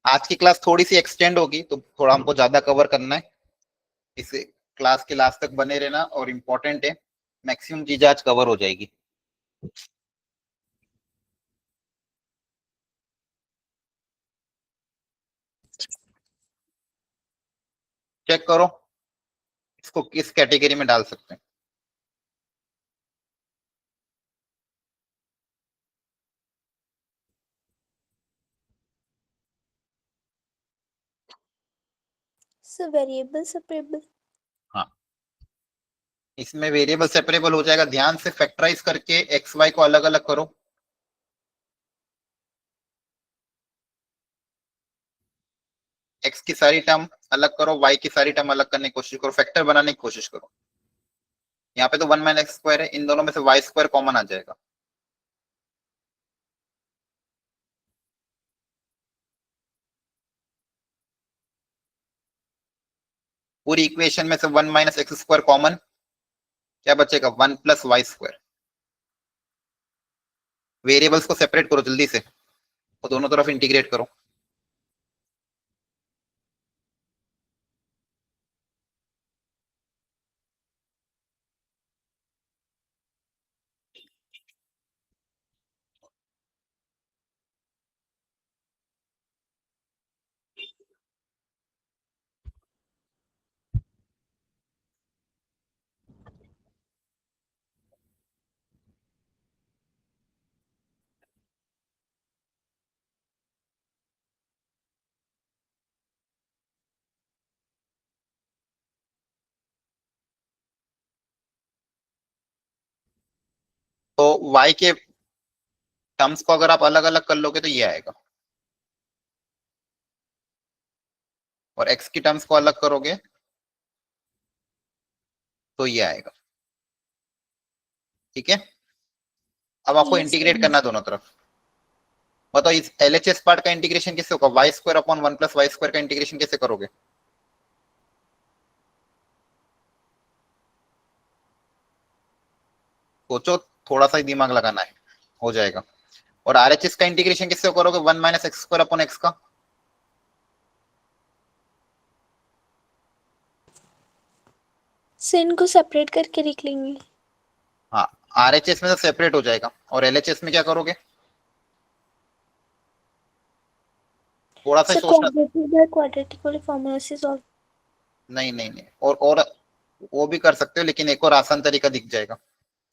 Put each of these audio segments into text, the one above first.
आज की क्लास थोड़ी सी एक्सटेंड होगी तो थोड़ा हमको ज्यादा कवर करना है, इसे क्लास के लास्ट तक बने रहना और इम्पोर्टेंट है, मैक्सिमम चीजें आज कवर हो जाएगी। चेक करो इसको किस कैटेगरी में डाल सकते हैं। Sir variable separable. हाँ, इसमें वेरिएबल सेपरेबल हो जाएगा। ध्यान से फैक्टराइज करके एक्स वाई को अलग अलग करो। एक्स की सारी टर्म अलग करो, वाई की सारी टर्म अलग करने की कोशिश करो, फैक्टर बनाने की कोशिश करो। यहाँ पे तो 1 - x² है, इन दोनों में से y² कॉमन आ जाएगा। पूरी इक्वेशन में से 1 - x² कॉमन, क्या बचेगा 1 + y²। वेरिएबल्स को सेपरेट करो जल्दी से और दोनों तरफ इंटीग्रेट करो। तो y के टर्म्स को अगर आप अलग अलग कर लोगे तो ये आएगा, और x की टर्म्स को अलग करोगे तो ये आएगा। ठीक है, अब आपको Yes, इंटीग्रेट sir. करना है दोनों तरफ। बताओ इस LHS पार्ट का इंटीग्रेशन कैसे होगा, y² / 1 + y² का इंटीग्रेशन कैसे करोगे। सोचो, थोड़ा सा ही दिमाग लगाना है, हो जाएगा। और RHS का इंटीग्रेशन कैसे करोगे, 1 - x² / x का। सर इनको सेपरेट करके लिख लेंगे। हाँ, RHS में तो सेपरेट हो जाएगा, और LHS में क्या करोगे, थोड़ा सा ही सर सोचना। क्वाड्रेटिक बाय क्वाड्रेटिक वाले फॉर्मूला से सॉल्व। नहीं नहीं नहीं, और वो भी कर सकते हो, लेकिन एक और आसान तरीका दिख जाएगा।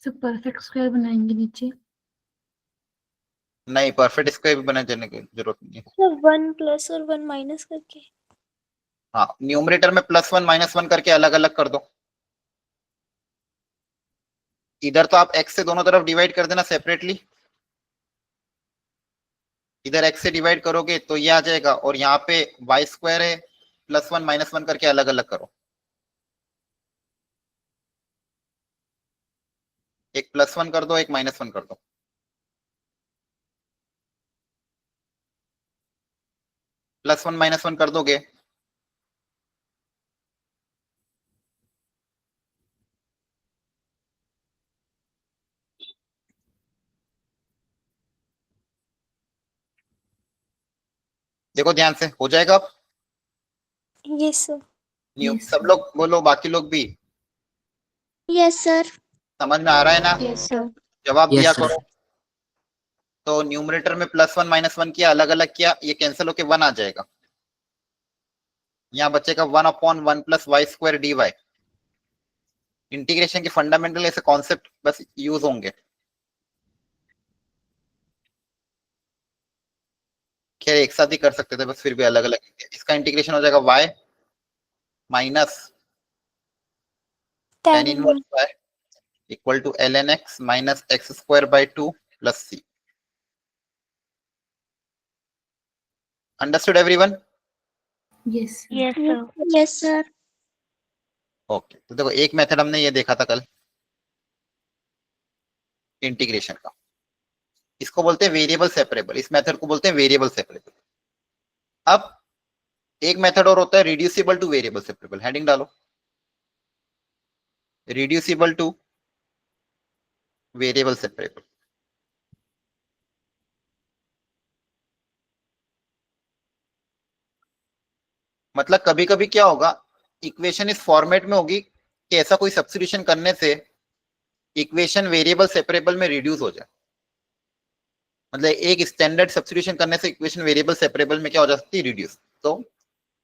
सर परफेक्ट स्क्वायर बनाएंगे नीचे। नहीं, परफेक्ट स्क्वायर भी बना देने की जरूरत नहीं है। सर 1 प्लस और 1 माइनस करके। हाँ, न्यूमरेटर में +1 - 1 करके अलग अलग कर दो। इधर तो आप x से दोनों तरफ डिवाइड कर देना सेपरेटली, इधर x से डिवाइड करोगे तो ये आ जाएगा, और यहाँ पे y² है, +1 - 1 करके अलग अलग करो। एक +1 कर दो, एक -1 कर दो। +1 - 1 कर दोगे देखो ध्यान से, हो जाएगा अब। Yes sir. Yes, सब sir. लोग बोलो, बाकी लोग भी। Yes sir. समझ में आ रहा है ना, यस सर। जवाब यस दिया सर। करो। तो न्यूमरेटर में +1 - 1 किया, अलग अलग किया, ये कैंसिल होके 1 आ जाएगा। यहाँ बचेगा 1/1 + y² dy। इंटीग्रेशन के फंडामेंटल ऐसे कॉन्सेप्ट बस यूज होंगे। खैर एक साथ ही कर सकते थे, बस फिर भी अलग अलग। इसका इंटीग्रेशन हो जाएगा y minus tan inverse y equal to ln x minus x² / 2 + c। Understood everyone. Yes, sir. Yes sir. Yes sir. Okay, तो देखो एक मेथड हमने ये देखा था कल, इंटीग्रेशन का। इसको बोलते हैं वेरिएबल सेपरेबल, इस मेथड को बोलते हैं वेरिएबल सेपरेबल। अब एक मेथड और होता है reducible two variable separable. Heading डालो, रिड्यूसिबल टू वेरिएबल सेपरेबल। मतलब कभी कभी क्या होगा, इक्वेशन इस फॉर्मेट में होगी कि ऐसा कोई सब्स्टिट्यूशन करने से इक्वेशन वेरिएबल सेपरेबल में रिड्यूस हो जाए। मतलब एक स्टैंडर्ड सब्स्टिट्यूशन करने से इक्वेशन वेरिएबल सेपरेबल में क्या हो जाती है, रिड्यूस। तो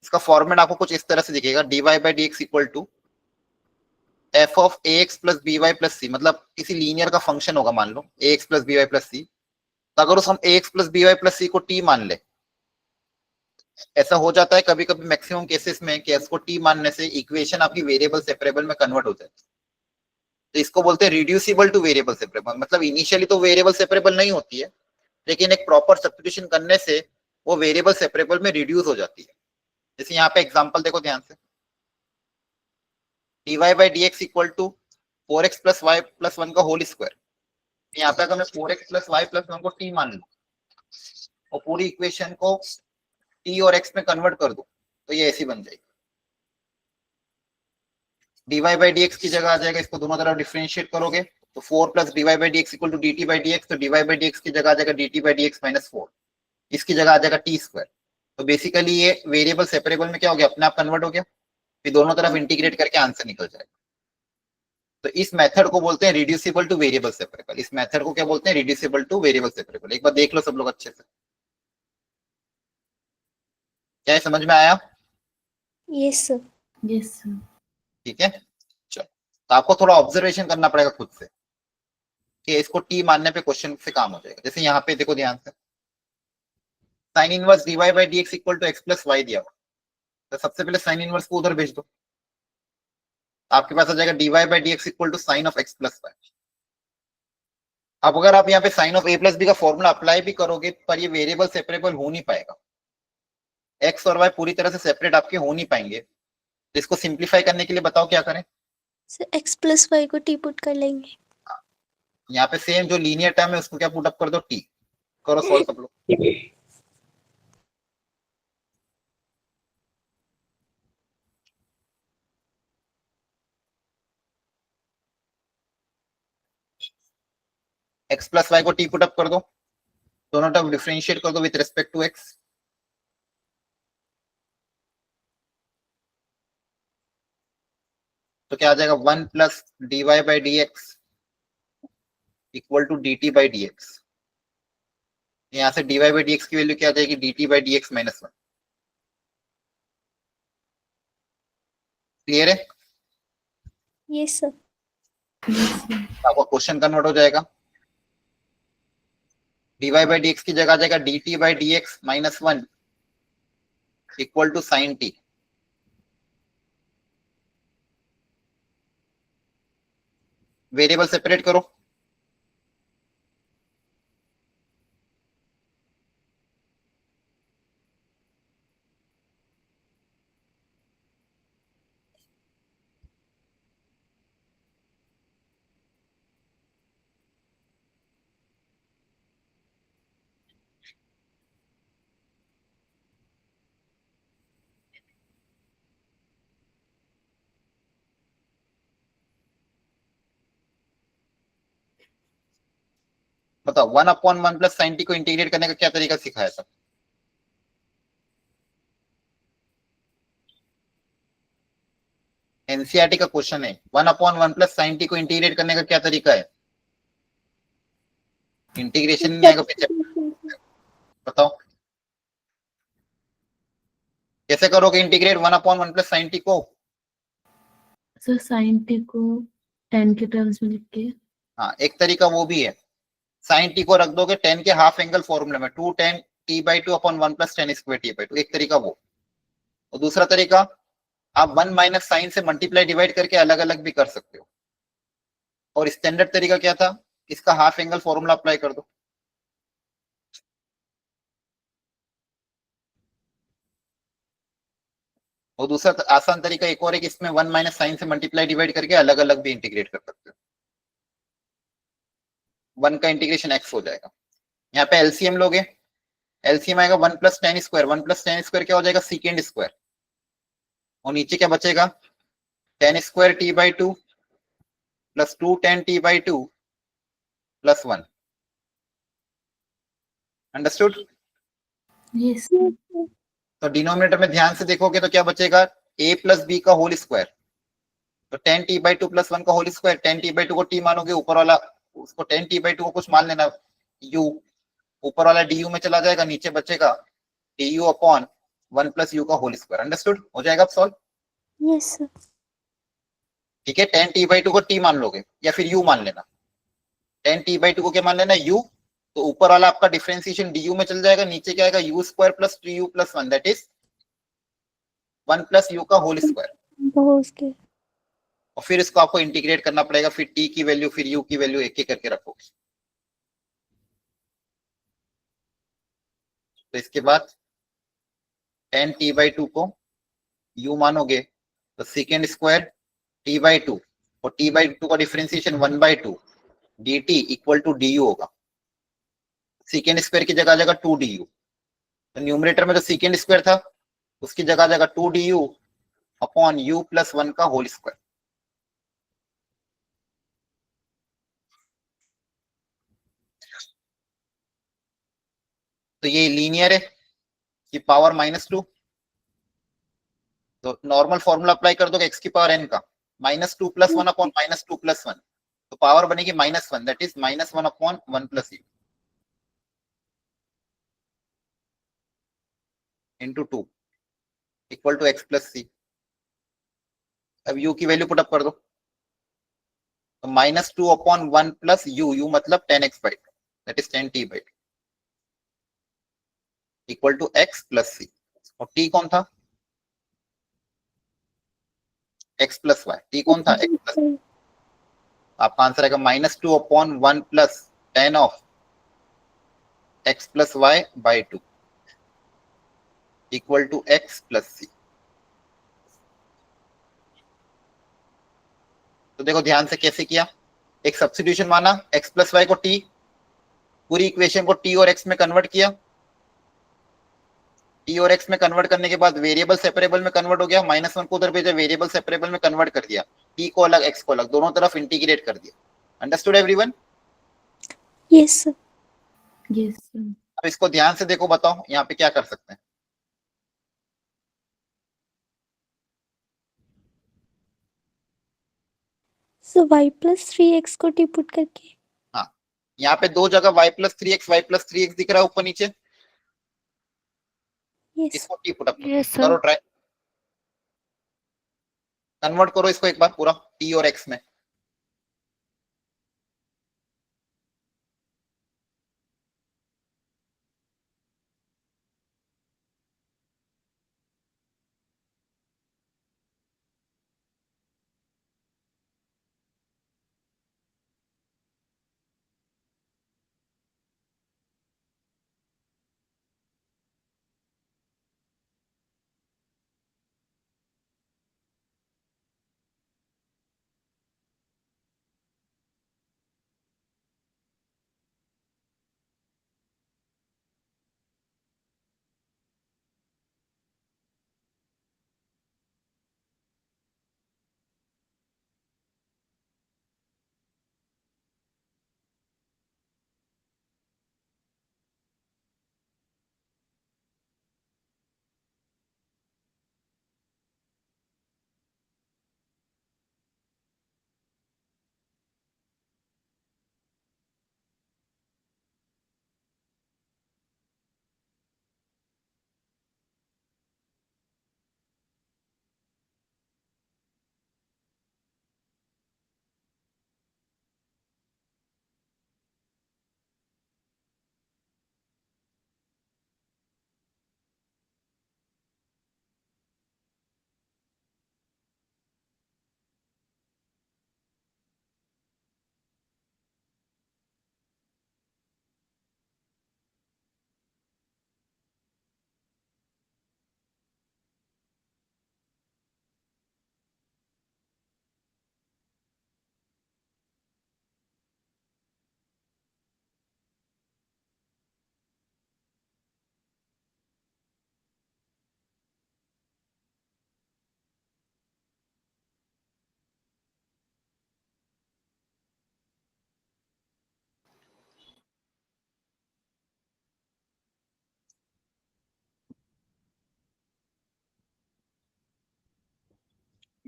इसका फॉर्मेट आपको कुछ इस तरह से दिखेगा, dy by D x equal to F of A X plus B Y plus C. मतलब किसी लीनियर का फंक्शन होगा, मान लो A X plus B Y plus C, तो अगर उस हम A X plus B Y plus C को टी मान ले, ऐसा हो जाता है कभी कभी मैक्सिमम केसेस में कि इसको टी मानने से इक्वेशन आपकी वेरिएबल सेपरेबल में कन्वर्ट हो जाती है। तो इसको बोलते हैं रिड्यूसिबल टू वेरिएबल सेपरेबल। मतलब इनिशियली तो वेरिएबल सेपरेबल नहीं होती है, लेकिन एक प्रॉपर सब्स्टिट्यूशन करने से वो वेरिएबल सेपरेबल में रिड्यूस हो जाती है। जैसे यहाँ पे एग्जांपल देखो ध्यान से, dy by D x equal to 4x plus y plus 1 का होल स्क्वायर। यहाँ पे अगर मैं 4x प्लस वाई प्लस 1 को टी मान लूं और पूरी इक्वेशन को टी और x में कन्वर्ट कर दूं, तो ये ऐसी बन जाएगी। dy बाई डी एक्स की जगह आ जाएगा, इसको दोनों तरफ डिफरेंशिएट करोगे तो 4 plus dy by D x equal to dt by D x. तो dy बाई डी एक्स की जगह आ जाएगा dt by D x minus 4, इसकी जगह आ जाएगा टी स्क्वायर। तो बेसिकली ये वेरिएबल सेपरेबल में क्या हो गया, अपने आप कन्वर्ट हो गया, फिर दोनों तरफ इंटीग्रेट करके आंसर निकल जाएगा। तो इस मेथड को बोलते हैं रिड्यूसिबल टू वेरिएबल सेपरेबल। इस मेथड को क्या बोलते हैं, रिड्यूसिबल टू वेरिएबल सेपरेबल। एक बार देख लो सब लोग अच्छे से, क्या समझ में आया? Yes sir. Yes sir. ठीक है, चलो। तो आपको थोड़ा ऑब्जर्वेशन करना पड़ेगा खुद से कि इसको टी मानने पे क्वेश्चन से काम हो जाएगा। जैसे यहाँ पे देखो ध्यान से, sine inverse dy by D x equal to x plus y दिया हुआ, तो सबसे पहले साइन इनवर्स को उधर भेज दो, आपके पास आ जाएगा dy by D x equal to sine of x plus y. अब अगर आप यहाँ पे sine of a plus b का फॉर्मूला अप्लाई भी करोगे, पर ये वेरिएबल सेपरेबल हो नहीं पाएगा, एक्स और वाई पूरी तरह से सेपरेट आपके हो नहीं पाएंगे। तो इसको सिंप्लीफाई करने के लिए बताओ क्या करें। सर एक्स प्लस वाई को टी पुट कर लेंगे। यहाँ पे सेम जो लीनियर टर्म है उसको क्या पुट अप कर दो, टी। करो सॉल्व सब लोग। एक्स प्लस वाई को टी पुट अप कर दो, दोनों टर्म डिफरेंशिएट कर दो विद रिस्पेक्ट टू एक्स। तो क्या आ जाएगा, 1 plus D Y by D x equal to D T by D x. यहाँ से D Y by D x की वैल्यू क्या आ जाएगी, D T by D x minus 1। Clear है? Yes sir. आपका क्वेश्चन कन्वर्ट हो जाएगा, D Y by D x की जगह आ जाएगा D T by D x minus 1 equal to sine T. Variable separate करो, बताओ 1/1 प्लस साइन टी को इंटीग्रेट करने का क्या तरीका सिखाया था? एनसीईआरटी का क्वेश्चन है, 1/1 प्लस साइन टी को इंटीग्रेट करने का क्या तरीका है? इंटीग्रेशन नहीं आएगा पीछे, बताओ कैसे करोगे इंटीग्रेट 1/1 प्लस साइन टी को? सर साइन टी को 10 के टर्म्स में लिख के। हाँ, एक तरीका वो भी है, साइन टी को रख दोगे 10 के हाफ एंगल फॉर्मूले में, 2 10 T by 2 upon 1 plus 10 square T by 2। एक तरीका वो, और दूसरा तरीका आप 1 माइनस साइन से मल्टीप्लाई डिवाइड करके अलग अलग भी कर सकते हो। और स्टैंडर्ड तरीका क्या था, इसका हाफ एंगल फॉर्मूला अप्लाई कर दो। और दूसरा आसान तरीका एक और है कि इसमें 1 माइनस साइन से मल्टीप्लाई डिवाइड करके अलग अलग भी इंटीग्रेट कर सकते हो। 1 का इंटीग्रेशन x हो जाएगा। यहाँ पे एलसीएम लोगे, एलसीएम आएगा 1 प्लस 10 स्क्वायर, 1 प्लस 10 स्क्वायर क्या हो जाएगा, सेकेंड स्क्वायर। और नीचे क्या बचेगा, 10 square T by 2 plus 2 10 T by 2 plus 1। Understood? Yes. तो डिनोमिनेटर में ध्यान से देखोगे तो क्या बचेगा, a प्लस बी का होल स्क्वायर, तो 10t/2 प्लस 1 का होल स्क्वायर, 10t/2 को t मानोगे, ऊपर वाला उसको 10t/2 को कुछ मान लेना u, ऊपर वाला du में चला जाएगा, नीचे बचेगा du अपॉन 1 प्लस u का होल स्क्वायर। अंडरस्टूड, हो जाएगा अब सॉल्व। Yes sir. ठीक है, 10t/2 को t मान लोगे या फिर u मान लेना, 10t/2 को क्या मान लेना, u, तो ऊपर वाला आपका डिफरेंशिएशन du में चल जाएगा, नीचे क्या आएगा u square plus 2u plus 1 that is 1 plus u का होल स्क्वायर। बहुत के। और फिर इसको आपको इंटीग्रेट करना पड़ेगा, फिर t की वैल्यू फिर u की वैल्यू एक एक करके रखोगे। तो इसके बाद 10t/2 को u मानोगे तो सेकेंड स्क्वायर t/2, और t/2 का differentiation 1/2 dt equal to du होगा, सेकेंड स्क्वायर की जगह आ जाएगा 2du, तो न्यूमरेटर में जो सेकेंड स्क्वायर था उसकी जगह आ जाएगा 2du अपॉन u प्लस 1 का होल स्क्वायर। तो ये लीनियर है, कि पावर -2, तो नॉर्मल फॉर्मूला अप्लाई कर दोगे x की पावर n का, -2 प्लस 1 अपॉन -2 प्लस 1, तो पावर बनेगी -1 that is -1 upon 1 plus u into 2 equal to x plus C. अब u की वैल्यू पुटअप कर दो, तो -2 अपॉन 1 प्लस u मतलब 10x/2 that is 10t/2 equal to x plus C. और t कौन था, x प्लस वाई, t कौन था, x प्लस, आपका आंसर आएगा -2 upon 1 plus 10 of x plus Y by 2 equal to x plus C. तो देखो ध्यान से कैसे किया, एक सब्स्टिट्यूशन माना, x प्लस वाई को t, पूरी इक्वेशन को t और x में कन्वर्ट किया, t और x में कन्वर्ट करने के बाद वेरिएबल सेपरेबल में कन्वर्ट हो गया, -1 को उधर भेजा, वेरिएबल सेपरेबल में कन्वर्ट कर दिया, t को अलग x को अलग, दोनों तरफ इंटीग्रेट कर दिया। Understood everyone? Yes sir. Yes, sir. अब इसको ध्यान से देखो, बताओ यहाँ पे क्या कर सकते हैं। सो y+3x को टी पुट करके। हाँ, यहाँ पे दो जगह y+3x दिख रहा है ऊपर नीचे, यस। इसको T put up Yes, sir. करो, ट्राई कन्वर्ट करो इसको एक बार पूरा t और x में।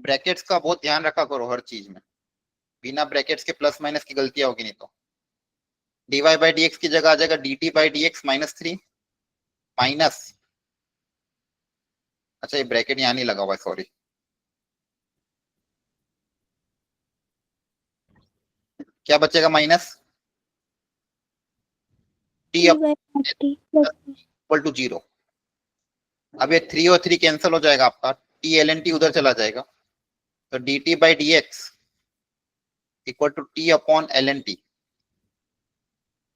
ब्रैकेट्स का बहुत ध्यान रखा करो हर चीज में, बिना ब्रैकेट्स के प्लस माइनस की गलतियां होगी नहीं तो। dy बाई डी एक्स की जगह आ जाएगा dt by D x -3 minus, अच्छा ये ब्रैकेट यहाँ नहीं लगा हुआ है, सॉरी, क्या बचेगा minus t t by rt plus equal to 0। अब ये 3 और 3 कैंसिल हो जाएगा आपका, t ln t उधर चला जाएगा, तो dt by D x equal to t upon ln t।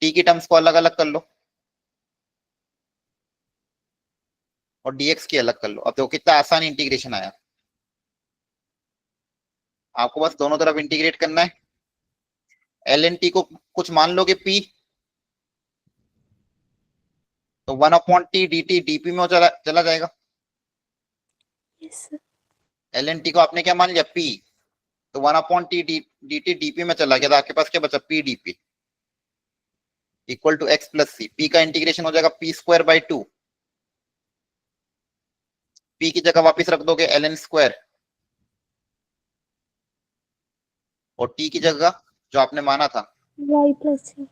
t की टर्म्स को अलग अलग कर लो और dx की अलग कर लो। अब देखो कितना आसान इंटीग्रेशन आया, आपको बस दोनों तरफ इंटीग्रेट करना है। ln t को कुछ मान लोगे p, तो 1 अपॉन टी dt dp में चला जाएगा। yes sir, ln t को आपने क्या मान लिया p, तो 1 अपॉन टी dt dp में चला गया, तो आपके पास क्या बचा p dp equal to x plus c. p का इंटीग्रेशन हो जाएगा p स्क्वायर बाई 2, p की जगह वापस रख दोगे ln स्क्वायर, और t की जगह जो आपने माना था y plus x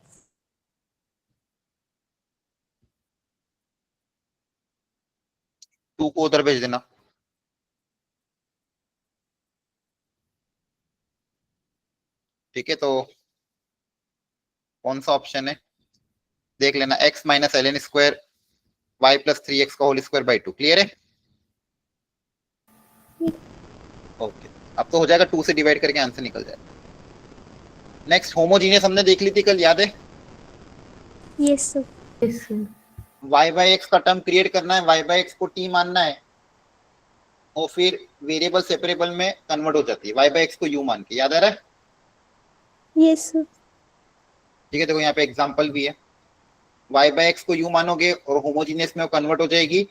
2 को उधर भेज देना। ठीक है, तो कौन सा ऑप्शन है देख लेना, x minus ln square y plus 3x का होल स्क्वायर बाई 2। क्लियर है? ओके, अब तो हो जाएगा, 2 से डिवाइड करके आंसर निकल जाएगा। नेक्स्ट होमोजीनियस हमने देख ली थी कल, याद है? yes sir, yes sir, y by x का टर्म क्रिएट करना है, y बाई एक्स को t मानना है, और फिर वेरिएबल सेपरेबल में कन्वर्ट हो जाती है, y बाई एक्स को u मान के। याद आ रहा है? yes sir, ठीक है, देखो यहाँ पे एग्जांपल भी है, y बाई एक्स को u मानोगे और होमोजीनियस में कन्वर्ट हो जाएगी,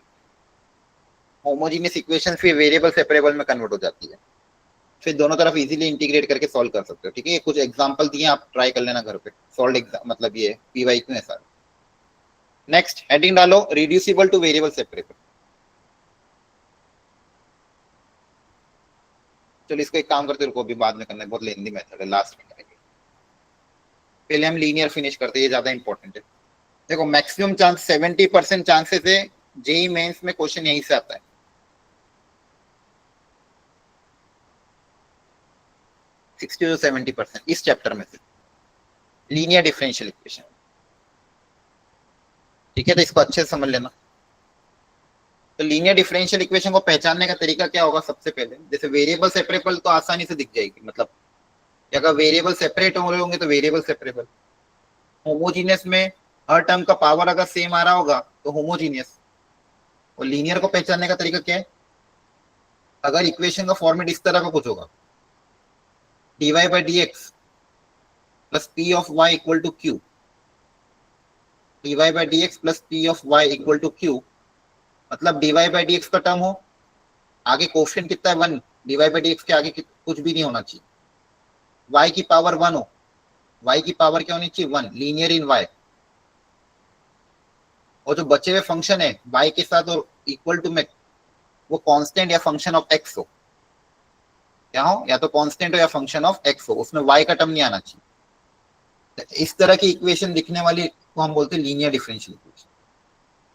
होमोजीनियस इक्वेशन फिर वेरिएबल सेपरेबल में कन्वर्ट हो जाती है, फिर दोनों तरफ इजीली इंटीग्रेट करके सॉल्व कर सकते हो। ठीक है, कुछ एग्जांपल दिए, आप ट्राई कर लेना घर पे, सॉल्व मतलब ये पीवाई क्यों है सारा। नेक्स्ट हेडिंग डालो, रिड्यूसिबल टू वेरिएबल सेपरेबल। चलो इसको एक काम करते रुको, अभी बाद में करना है, बहुत लेंदी मेथड है, लास्ट में करेंगे, पहले हम लीनियर फिनिश करते हैं, ये ज्यादा इंपॉर्टेंट है। देखो मैक्सिमम चांस 70% चांसेस है जेई मेंस में क्वेश्चन यहीं से आता है। सिक्सटी टू 70% इस चैप्टर में से लीनियर डिफरेंशियल इक्वेशन। ठीक है, तो इसको अच्छे से समझ लेना। तो लीनियर डिफरेंशियल इक्वेशन को पहचानने का तरीका क्या होगा? सबसे पहले जैसे वेरिएबल सेपरेबल तो आसानी से दिख जाएगी, मतलब अगर वेरिएबल सेपरेट हो रहे होंगे तो वेरिएबल सेपरेबल। होमोजीनियस में हर टर्म का पावर अगर सेम आ रहा होगा तो होमोजीनियस। और लीनियर को पहचानने का तरीका क्या है? अगर इक्वेशन का फॉर्मेट इस तरह का कुछ होगा, dy by D x plus p of y equal to q, dy by D x plus p of y equal to q, मतलब dy बाई डी एक्स का टर्म हो, आगे कोफिशिएंट कितना है 1, dy बाई डी एक्स के आगे कुछ भी नहीं होना चाहिए, y की पावर 1 हो, y की पावर क्या होनी चाहिए 1, लीनियर इन y, और जो बचे हुए फंक्शन है y के साथ और इक्वल टू में वो कांस्टेंट या फंक्शन ऑफ x हो, क्या हो, या तो कांस्टेंट हो या फंक्शन ऑफ x हो, उसमें y का टर्म नहीं आना चाहिए। तो इस तरह की इक्वेशन दिखने वाली को हम बोलते हैं लीनियर डिफरेंशियल इक्वेशन।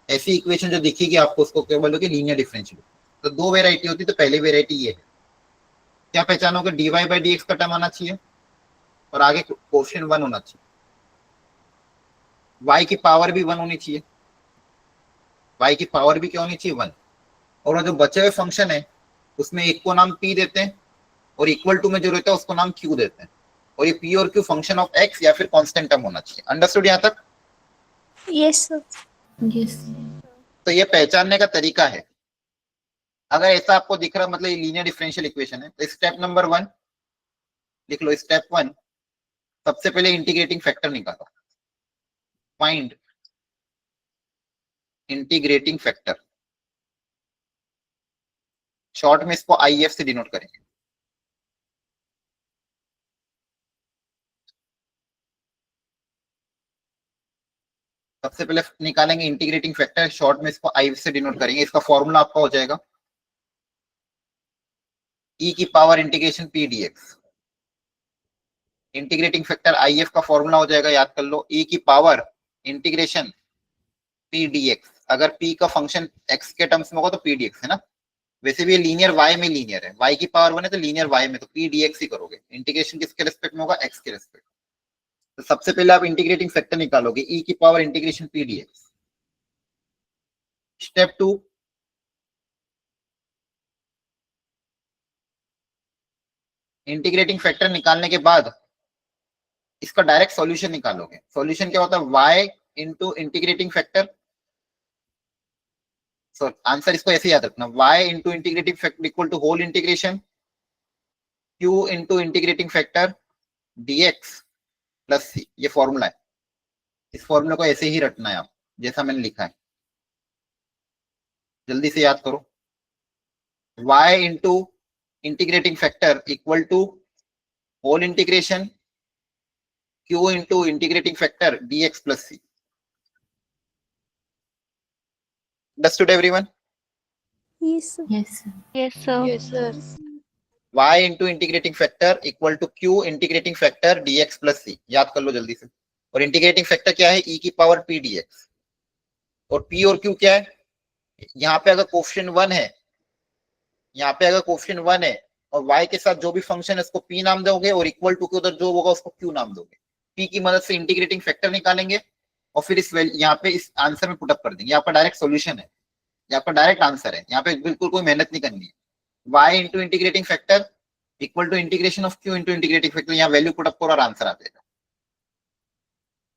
ऐसी इक्वेशन जो दिखेगी आपको उसको क्या बोलोगे? Linear differential. तो दो वेराइटी होती है, तो पहली वेराइटी ये है, क्या पहचानोगे? dy बाई डी एक्स का टर्म आना चाहिए और आगे कोफिशिएंट 1 होना चाहिए, y की पावर भी 1 होनी चाहिए, y की पावर भी क्या होनी चाहिए 1, और जो बचे हुए फंक्शन है उसमें एक को नाम p देते हैं और इक्वल टू में जो रहता है उसको नाम q देते हैं, और ये p और q फंक्शन ऑफ x या फिर कांस्टेंट टर्म होना चाहिए। अंडरस्टूड यहाँ तक? yes sir, yes, तो ये पहचानने का तरीका है। अगर ऐसा आपको दिख रहा मतलब ये लीनियर डिफरेंशियल इक्वेशन है, तो स्टेप नंबर 1 लिख लो। स्टेप 1, सबसे पहले इंटीग्रेटिंग फैक्टर निकालो, फाइंड इंटीग्रेटिंग फैक्टर, शॉर्ट में इसको IF से डिनोट करेंगे। सबसे पहले निकालेंगे इंटीग्रेटिंग फैक्टर, शॉर्ट में इसको IF से डिनोट करेंगे। इसका फॉर्मूला आपका हो जाएगा ई की power integration p dx. Integrating factor I F का फॉर्मूला हो जाएगा, याद कर लो, ई की पावर इंटीग्रेशन पी डीएक्स। अगर पी का फंक्शन एक्स के टर्म्स में होगा तो पी डीएक्स है ना, वैसे भी ये लीनियर वाई में लीनियर है, वाई की पावर 1 है तो लीनियर वाई में, तो पी डीएक्स ही करोगे। इंटीग्रेशन किसके रेस्पेक्ट में होगा, एक्स के रेस्पेक्ट। तो सबसे पहले आप इंटीग्रेटिंग फैक्टर निकालोगे, ई की power integration p dx. Step 2, integrating factor निकालने के बाद इसका डायरेक्ट सॉल्यूशन निकालोगे। सॉल्यूशन क्या होता है, y into integrating factor, answer इसको ऐसे याद रखना, y into integrating factor equal to whole integration q into integrating factor dx plus c। ये फॉर्मूला है, इस फॉर्मूला को ऐसे ही रटना है आप, जैसा मैंने लिखा है, जल्दी से याद करो। y into integrating factor equal to whole integration q into integrating factor dx plus c। Understood everyone? Yes, sir. Yes, sir. Yes, sir. Yes, sir. y into integrating factor equal to q integrating factor dx plus c। याद कर लो जल्दी से। और integrating factor क्या है, e की power p dx। और p और q क्या है, यहाँ पे अगर कोफिशिएंट 1 है, यहाँ पे अगर कोफिशिएंट 1 है और y के साथ जो भी फंक्शन है उसको p नाम दोगे, और इक्वल टू के उधर जो होगा उसको q नाम दोगे। p की मदद से इंटीग्रेटिंग फैक्टर निकालेंगे और फिर इस यहाँ पे इस आंसर में पुटअप कर देंगे। यहाँ पर डायरेक्ट सॉल्यूशन है, यहाँ पर डायरेक्ट आंसर है, यहाँ पे बिल्कुल कोई मेहनत नहीं करनी है। y into integrating factor equal to integration of q into integrating factor, यहाँ वैल्यू पुटअप करो और आंसर आ जाएगा।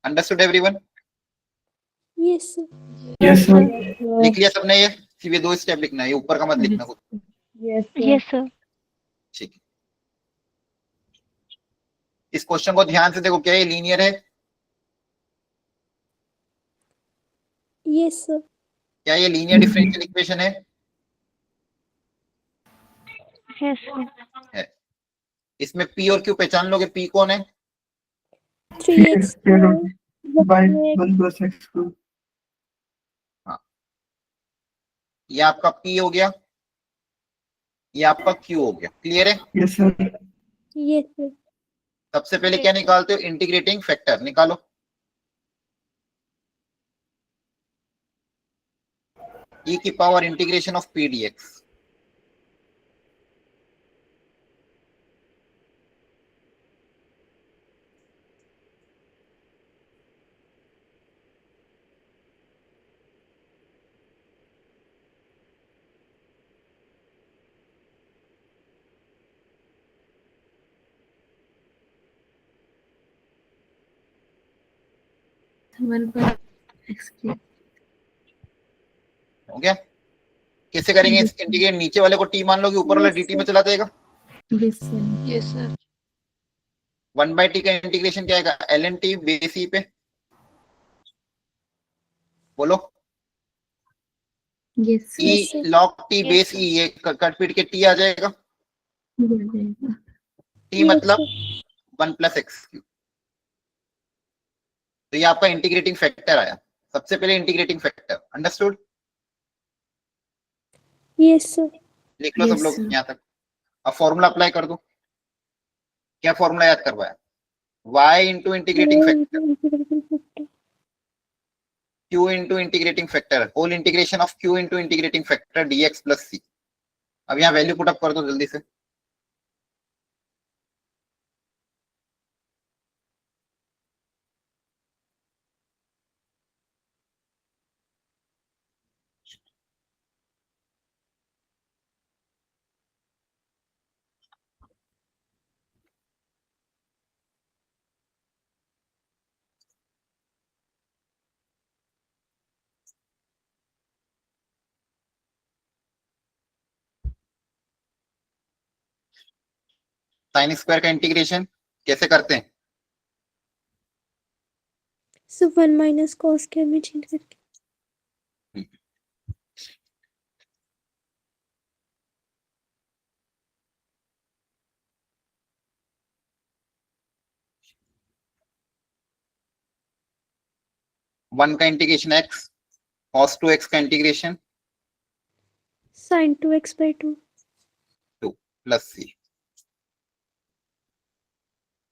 Understood everyone? Yes, sir. Yes, sir. लिख लिया सबने? ये सिर्फ ये 2 स्टेप लिखना है, ये ऊपर का मत लिखना कुछ। Yes, sir. Yes, sir. ठीक है, इस क्वेश्चन को ध्यान से देखो, क्या ये लीनियर है? Yes, sir. क्या ये लीनियर डिफरेंशियल इक्वेशन है? Yes, sir. है। इसमें p और q पहचान लोगे, p कौन है? 3x square by y 1 plus x square. ये आपका p हो गया, ये आपका q हो गया। क्लियर है? Yes, sir. Yes, sir. सबसे पहले क्या निकालते हो, इंटीग्रेटिंग फैक्टर निकालो। e की power integration of p dx। One by x cube. हो गया? कैसे करेंगे इस इंटीग्रेट, नीचे वाले को t मान लोगे, ऊपर वाला dt में चला जाएगा। Yes, sir. Yes, sir. 1/t का इंटीग्रेशन क्या आएगा, ln t बेस e पे। बोलो, Yes, sir. e Yes, sir. log t base e, ये कट पीट के t आ जाएगा। t Yes, मतलब sir. 1 plus x cube. तो ये आपका इंटीग्रेटिंग फैक्टर आया। सबसे पहले integrating factor, understood? Yes, sir. लिख लो Yes, सब लोग sir. यहाँ तक। अब फॉर्मूला अप्लाई कर दो। क्या फॉर्मूला याद करवाया, y into integrating factor q into integrating factor whole integration of q into integrating factor dx plus c। अब यहाँ वैल्यू पुटअप कर दो जल्दी से। साइन स्क्वायर का इंटीग्रेशन कैसे करते हैं? So 1 minus cos square में change करके। वन का इंटीग्रेशन x, cos 2x का integration Sin 2x by 2। Plus C.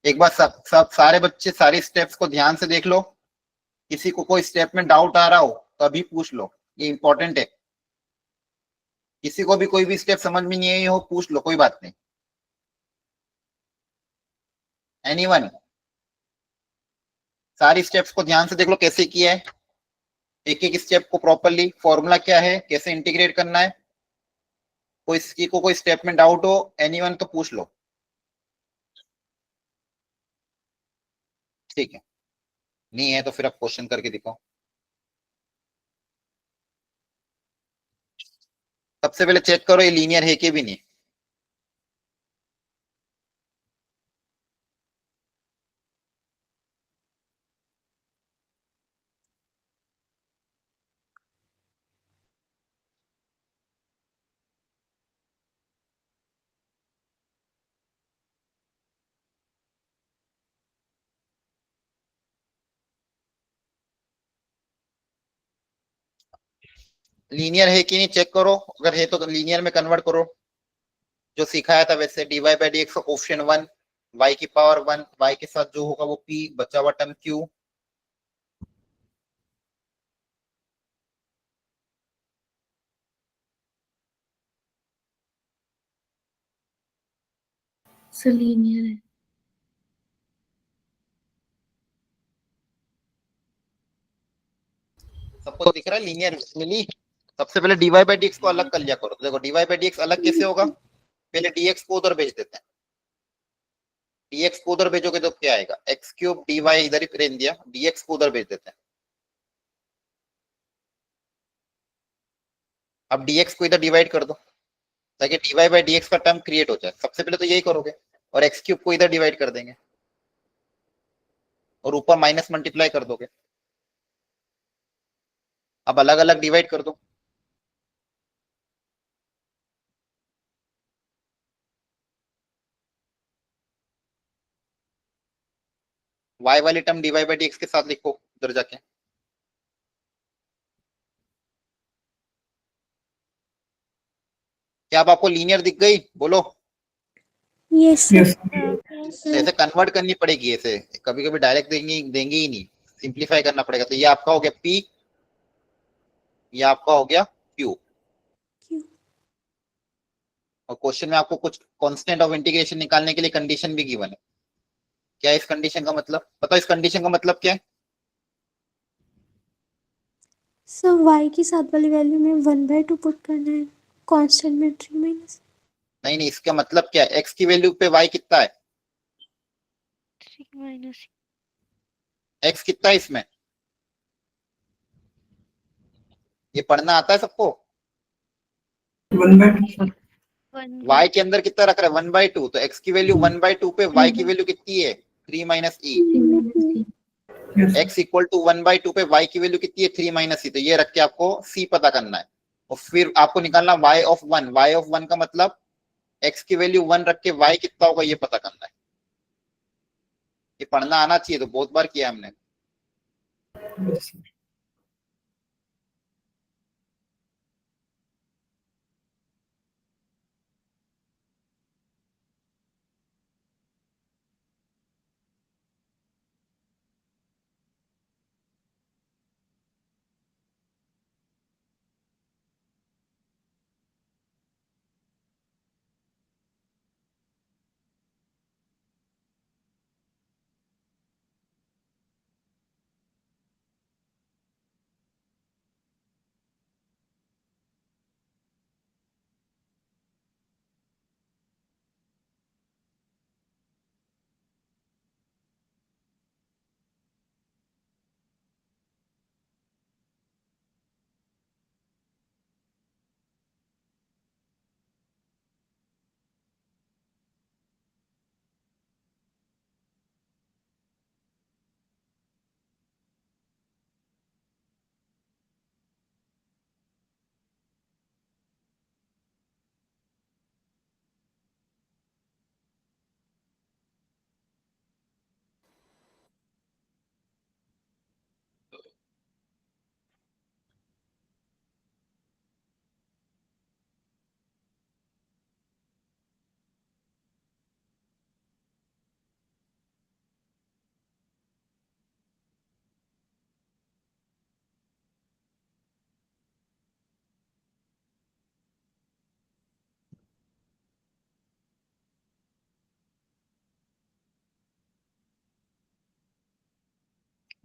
एक बार सब सब सारे बच्चे सारी स्टेप्स को ध्यान से देख लो, किसी को कोई स्टेप में डाउट आ रहा हो तो अभी पूछ लो, ये इंपॉर्टेंट है। किसी को भी कोई भी स्टेप समझ में नहीं आई हो पूछ लो, कोई बात नहीं। एनीवन? सारी स्टेप्स को ध्यान से देख लो कैसे किया है, एक एक स्टेप को प्रॉपरली, फॉर्मूला क्या है, कैसे इंटीग्रेट करना है। कोई किसी को कोई स्टेप में डाउट हो एनीवन तो पूछ लो, ठीक है। नहीं है तो फिर आप क्वेश्चन करके दिखाओ। सबसे पहले चेक करो ये लीनियर है कि भी नहीं। लीनियर है कि नहीं चेक करो, अगर है तो लीनियर में कन्वर्ट करो। जो सिखाया था वैसे dy by dx option 1, y की पावर 1, y के साथ जो होगा वो p, बचा हुआ टर्म q। सर लीनियर है। सबको दिख रहा है लीनियर मिली। सबसे पहले dy बाई dx को अलग कर लिया करो। देखो dy बाई dx अलग कैसे होगा, पहले dx को उधर भेज देते हैं। dx को उधर भेजोगे तो क्या आएगा, एक्स क्यूब dy, इधर ही रहने दिया, dx को उधर भेज देते हैं। अब dx को इधर डिवाइड कर दो ताकि dy बाई dx का टर्म क्रिएट हो जाए। सबसे पहले तो यही करोगे, और एक्स क्यूब को इधर डिवाइड कर देंगे और ऊपर माइनस मल्टीप्लाई कर दोगे। अब अलग अलग डिवाइड कर दो। y वाली टर्म dy बाई dx के साथ लिखो उधर जाके। क्या अब आपको लीनियर दिख गई, बोलो। Yes Yes. सर। ऐसे कन्वर्ट करनी पड़ेगी, ऐसे कभी कभी डायरेक्ट देंगे देंगे ही नहीं, सिंप्लीफाई करना पड़ेगा। तो ये आपका हो गया p, ये आपका हो गया q। और क्वेश्चन में आपको कुछ कांस्टेंट ऑफ इंटीग्रेशन निकालने के लिए कंडीशन भी गिवन है। क्या है इस कंडीशन का मतलब, बताओ इस कंडीशन का मतलब क्या है। सर y की साथ वाली वैल्यू में 1/2 पुट करना है, कांस्टेंट में 3 माइनस। नहीं नहीं, इसका मतलब क्या है, x की वैल्यू पे y कितना है, 3 माइनस x कितना है इसमें, ये पढ़ना आता है सबको। 1/2. 1/2 y के अंदर कितना रख रहा है, 1/2, तो x की वैल्यू 1/2 पे y की वैल्यू कितनी है, 3 minus e. Yes. x equal टू 1/2 पे y की वैल्यू कितनी है, 3 माइनस ई। तो ये रख के आपको c पता करना है, और फिर आपको निकालना y ऑफ 1। y ऑफ 1 का मतलब x की वैल्यू 1 रख के y कितना होगा ये पता करना है। ये पढ़ना आना चाहिए, तो बहुत बार किया हमने। Yes.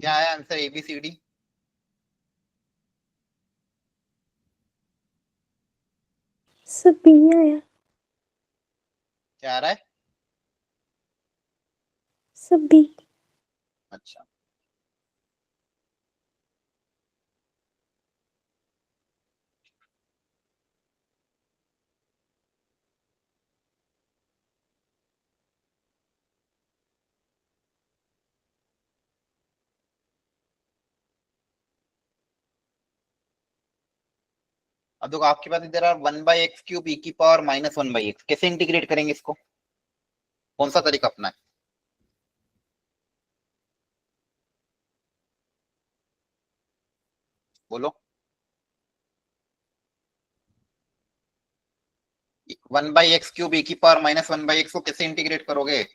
क्या है आंसर ABCD? सर बी आया। क्या आ रहा है? Sir b. अच्छा, अब देखो आपके पास इधर 1/x³ e⁻⁻1/x, कैसे इंटीग्रेट करेंगे इसको? कौन सा तरीका अपना है? बोलो। 1/x³ e⁻⁻1/x को कैसे इंटीग्रेट करोगे?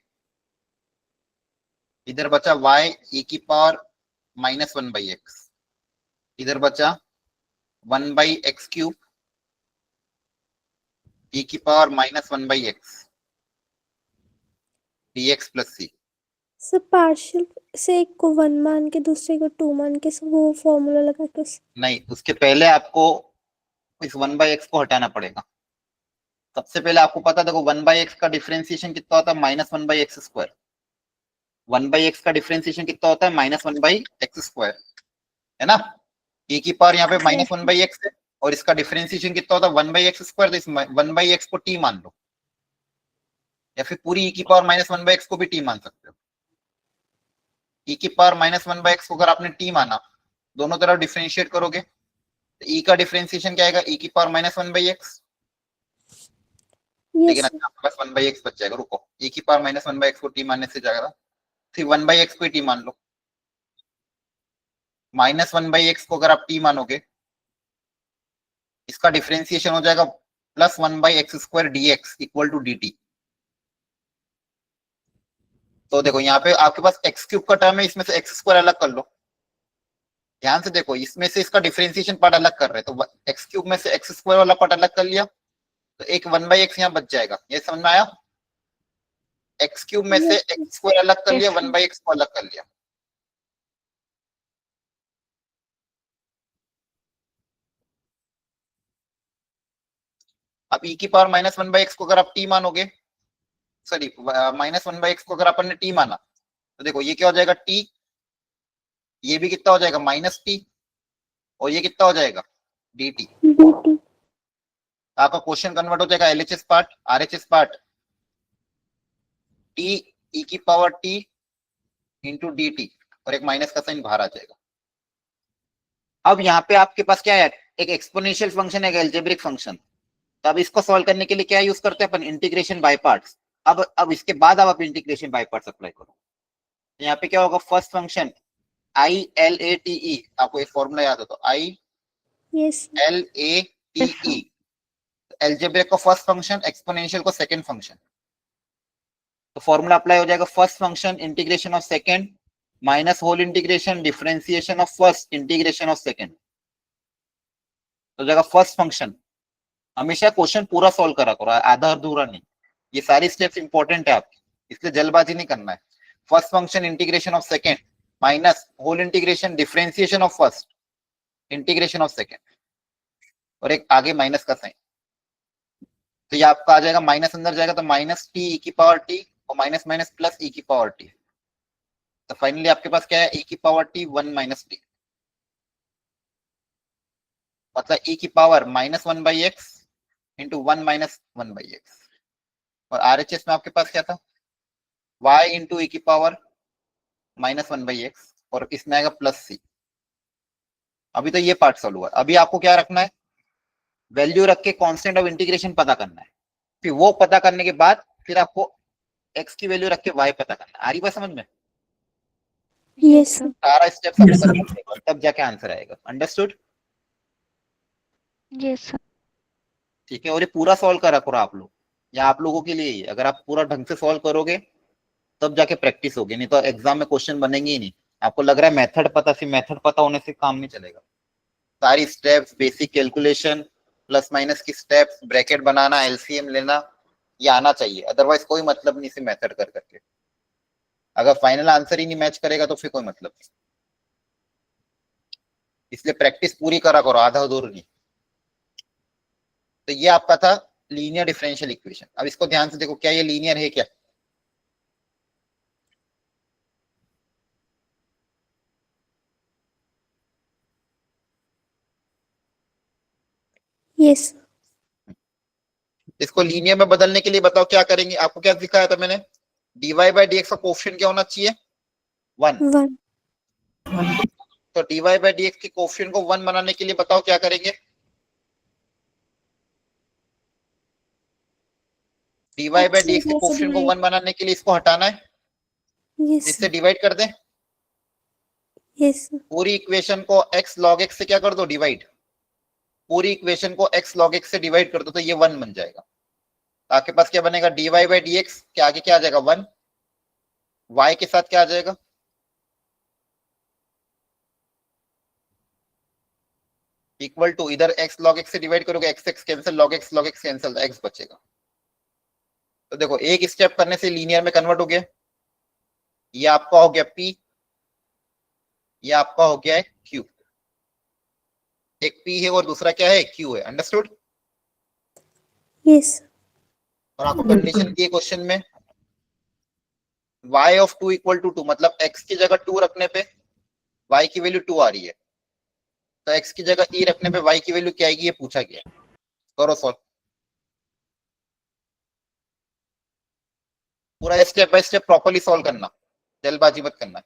इधर बचा y e⁻⁻1/x, इधर बचा 1/x³ e⁻⁻1/x dx + c। Sir partial से एक को 1 मान के दूसरे को 2 मान के सर वो फॉर्मूला लगा के नहीं, उसके पहले आपको इस 1/x को हटाना पड़ेगा। सबसे पहले आपको पता, देखो 1/x का डिफरेंशिएशन कितना होता है? -1/x²। 1/x का डिफरेंशिएशन कितना होता है? -1/x², है ना? e की पावर यहाँ पे -1/x है, और इसका डिफरेंशिएशन कितना होता है? 1/x²। तो इस 1/x को t मान लो, या फिर पूरी e की पावर -1/x को भी t मान सकते हो। e की पावर -1/x को अगर आपने t माना, दोनों तरफ डिफरेंशिएट करोगे तो e का डिफरेंशिएशन क्या आएगा? e की पावर -1/x। लेकिन अच्छा, आपके पास 1/x बच जाएगा। रुको, e की पावर -1/x को t मानने से जाएगा, फिर 1/x को t मान लो। -1/x को अगर आप t मानोगे, इसका डिफरेंशिएशन हो जाएगा +1/x² dx = dt। तो देखो यहाँ पे आपके पास x³ का टर्म है, इसमें से x² अलग कर लो। ध्यान से देखो, इसमें से इसका डिफरेंशिएशन पार्ट अलग कर रहे हैं, तो x³ में से x² वाला पार्ट अलग कर लिया, तो एक 1/x यहाँ बच जाएगा। ये समझ में आया? x³ में से x² अलग कर लिया, 1/x को अलग कर लिया। अब e की पावर -1/x को अगर आप t मानोगे, सॉरी -1/x को अगर अपन ने t माना, तो देखो ये क्या हो जाएगा? t, ये भी कितना हो जाएगा? -t, और ये कितना हो जाएगा? dt। आपका क्वेश्चन कन्वर्ट हो जाएगा LHS part RHS part, t e की पावर t इंटू dt, और एक माइनस का साइन बाहर आ जाएगा। अब यहाँ पे आपके पास क्या है? एक एक्सपोनेंशियल फंक्शन है, एक एल्जेब्रिक फंक्शन। तो अब इसको सॉल्व करने के लिए क्या यूज करते हैं अपन? Integration by parts. अब इसके बाद आप इंटीग्रेशन बाय पार्ट्स अप्लाई करो। यहाँ पे क्या होगा? फर्स्ट फंक्शन ILATE, आपको एक फॉर्मूला याद हो तो ILATE, एल्जेब्रिक को फर्स्ट फंक्शन, एक्सपोनेंशियल को सेकंड फंक्शन। तो फॉर्मूला अप्लाई हो जाएगा, first function integration of second minus whole integration differentiation of first integration of second. तो जाएगा फर्स्ट फंक्शन। हमेशा क्वेश्चन पूरा सॉल्व करा करो, आधा अधूरा नहीं। ये सारी स्टेप्स इंपॉर्टेंट है आपकी, इसलिए जल्दबाजी नहीं करना है। First function integration of second minus whole integration differentiation of first integration of second, और एक आगे माइनस का साइन। तो ये आपका आ जाएगा, माइनस अंदर जाएगा तो -t e की पावर t, और माइनस माइनस प्लस e की पावर t। तो फाइनली आपके पास क्या है? e की पावर t 1 - t, मतलब e की पावर -1/x इंटू 1 - 1/x। और RHS में आपके पास क्या था? y इंटू e की पावर -1/x, और इसमें आएगा +c। अभी तो ये पार्ट सॉल्व हुआ। अभी आपको क्या रखना है? वैल्यू रख के कांस्टेंट ऑफ इंटीग्रेशन पता करना है। फिर वो पता करने के बाद फिर आपको x की वैल्यू रख के y पता करना है। आ रही बात समझ में? Yes sir. सारा स्टेप Yes, sir. करना पड़ेगा, तब जाके आंसर आएगा। अंडरस्टूड? Yes sir. ठीक है, और ये पूरा सॉल्व करा करो आप लोग, या आप लोगों के लिए ही। अगर आप पूरा ढंग से सॉल्व करोगे तब जाके प्रैक्टिस होगी, नहीं तो एग्जाम में क्वेश्चन बनेंगे ही नहीं। आपको लग रहा है मेथड पता, सिर्फ मेथड पता होने से काम नहीं चलेगा। सारी steps, basic calculation, plus minus की स्टेप्स, ब्रैकेट बनाना, LCM लेना, ये आना चाहिए। अदरवाइज कोई मतलब नहीं सिर्फ मेथड कर करके। अगर फाइनल आंसर ही नहीं मैच करेगा तो फिर कोई मतलब नहीं। इसलिए प्रैक्टिस पूरी करा करो, आधा अधूरा नहीं। तो ये आपका था लीनियर डिफरेंशियल इक्वेशन। अब इसको ध्यान से देखो, क्या ये लीनियर है क्या? यस इसको लीनियर में बदलने के लिए बताओ क्या करेंगे? आपको क्या दिखाया था मैंने? dy बाई dx का कोफिशिएंट क्या होना चाहिए? 1। 1 तो dy बाई dx के कोफिशिएंट को 1 बनाने के लिए बताओ क्या करेंगे? dy बाई dx के कोफिशिएंट को 1 बनाने के लिए इसको हटाना है, यस इससे डिवाइड कर दें। यस पूरी इक्वेशन को x log x से क्या कर दो? डिवाइड। पूरी इक्वेशन को x log x से डिवाइड कर दो तो ये 1 बन जाएगा। आपके पास क्या बनेगा? dy बाई dx के आगे क्या आ जाएगा? 1। y के साथ क्या आ जाएगा? इक्वल टू, इधर x log x से डिवाइड करोगे, x x cancel, log x cancel, x बचेगा। तो देखो एक स्टेप करने से लीनियर में कन्वर्ट हो गया। ये आपका हो गया p, ये आपका हो गया है q। एक p है और दूसरा क्या है? q है। अंडरस्टूड? यस और आपको कंडीशन दी है क्वेश्चन में, y ऑफ 2 इक्वल टू 2, मतलब x की जगह 2 रखने पे y की वैल्यू 2 आ रही है, तो x की जगह e रखने पे y की वैल्यू क्या आएगी, ये पूछा गया। करो सॉल्व, पूरा step by step properly solve करना, जल्दबाजी मत करना।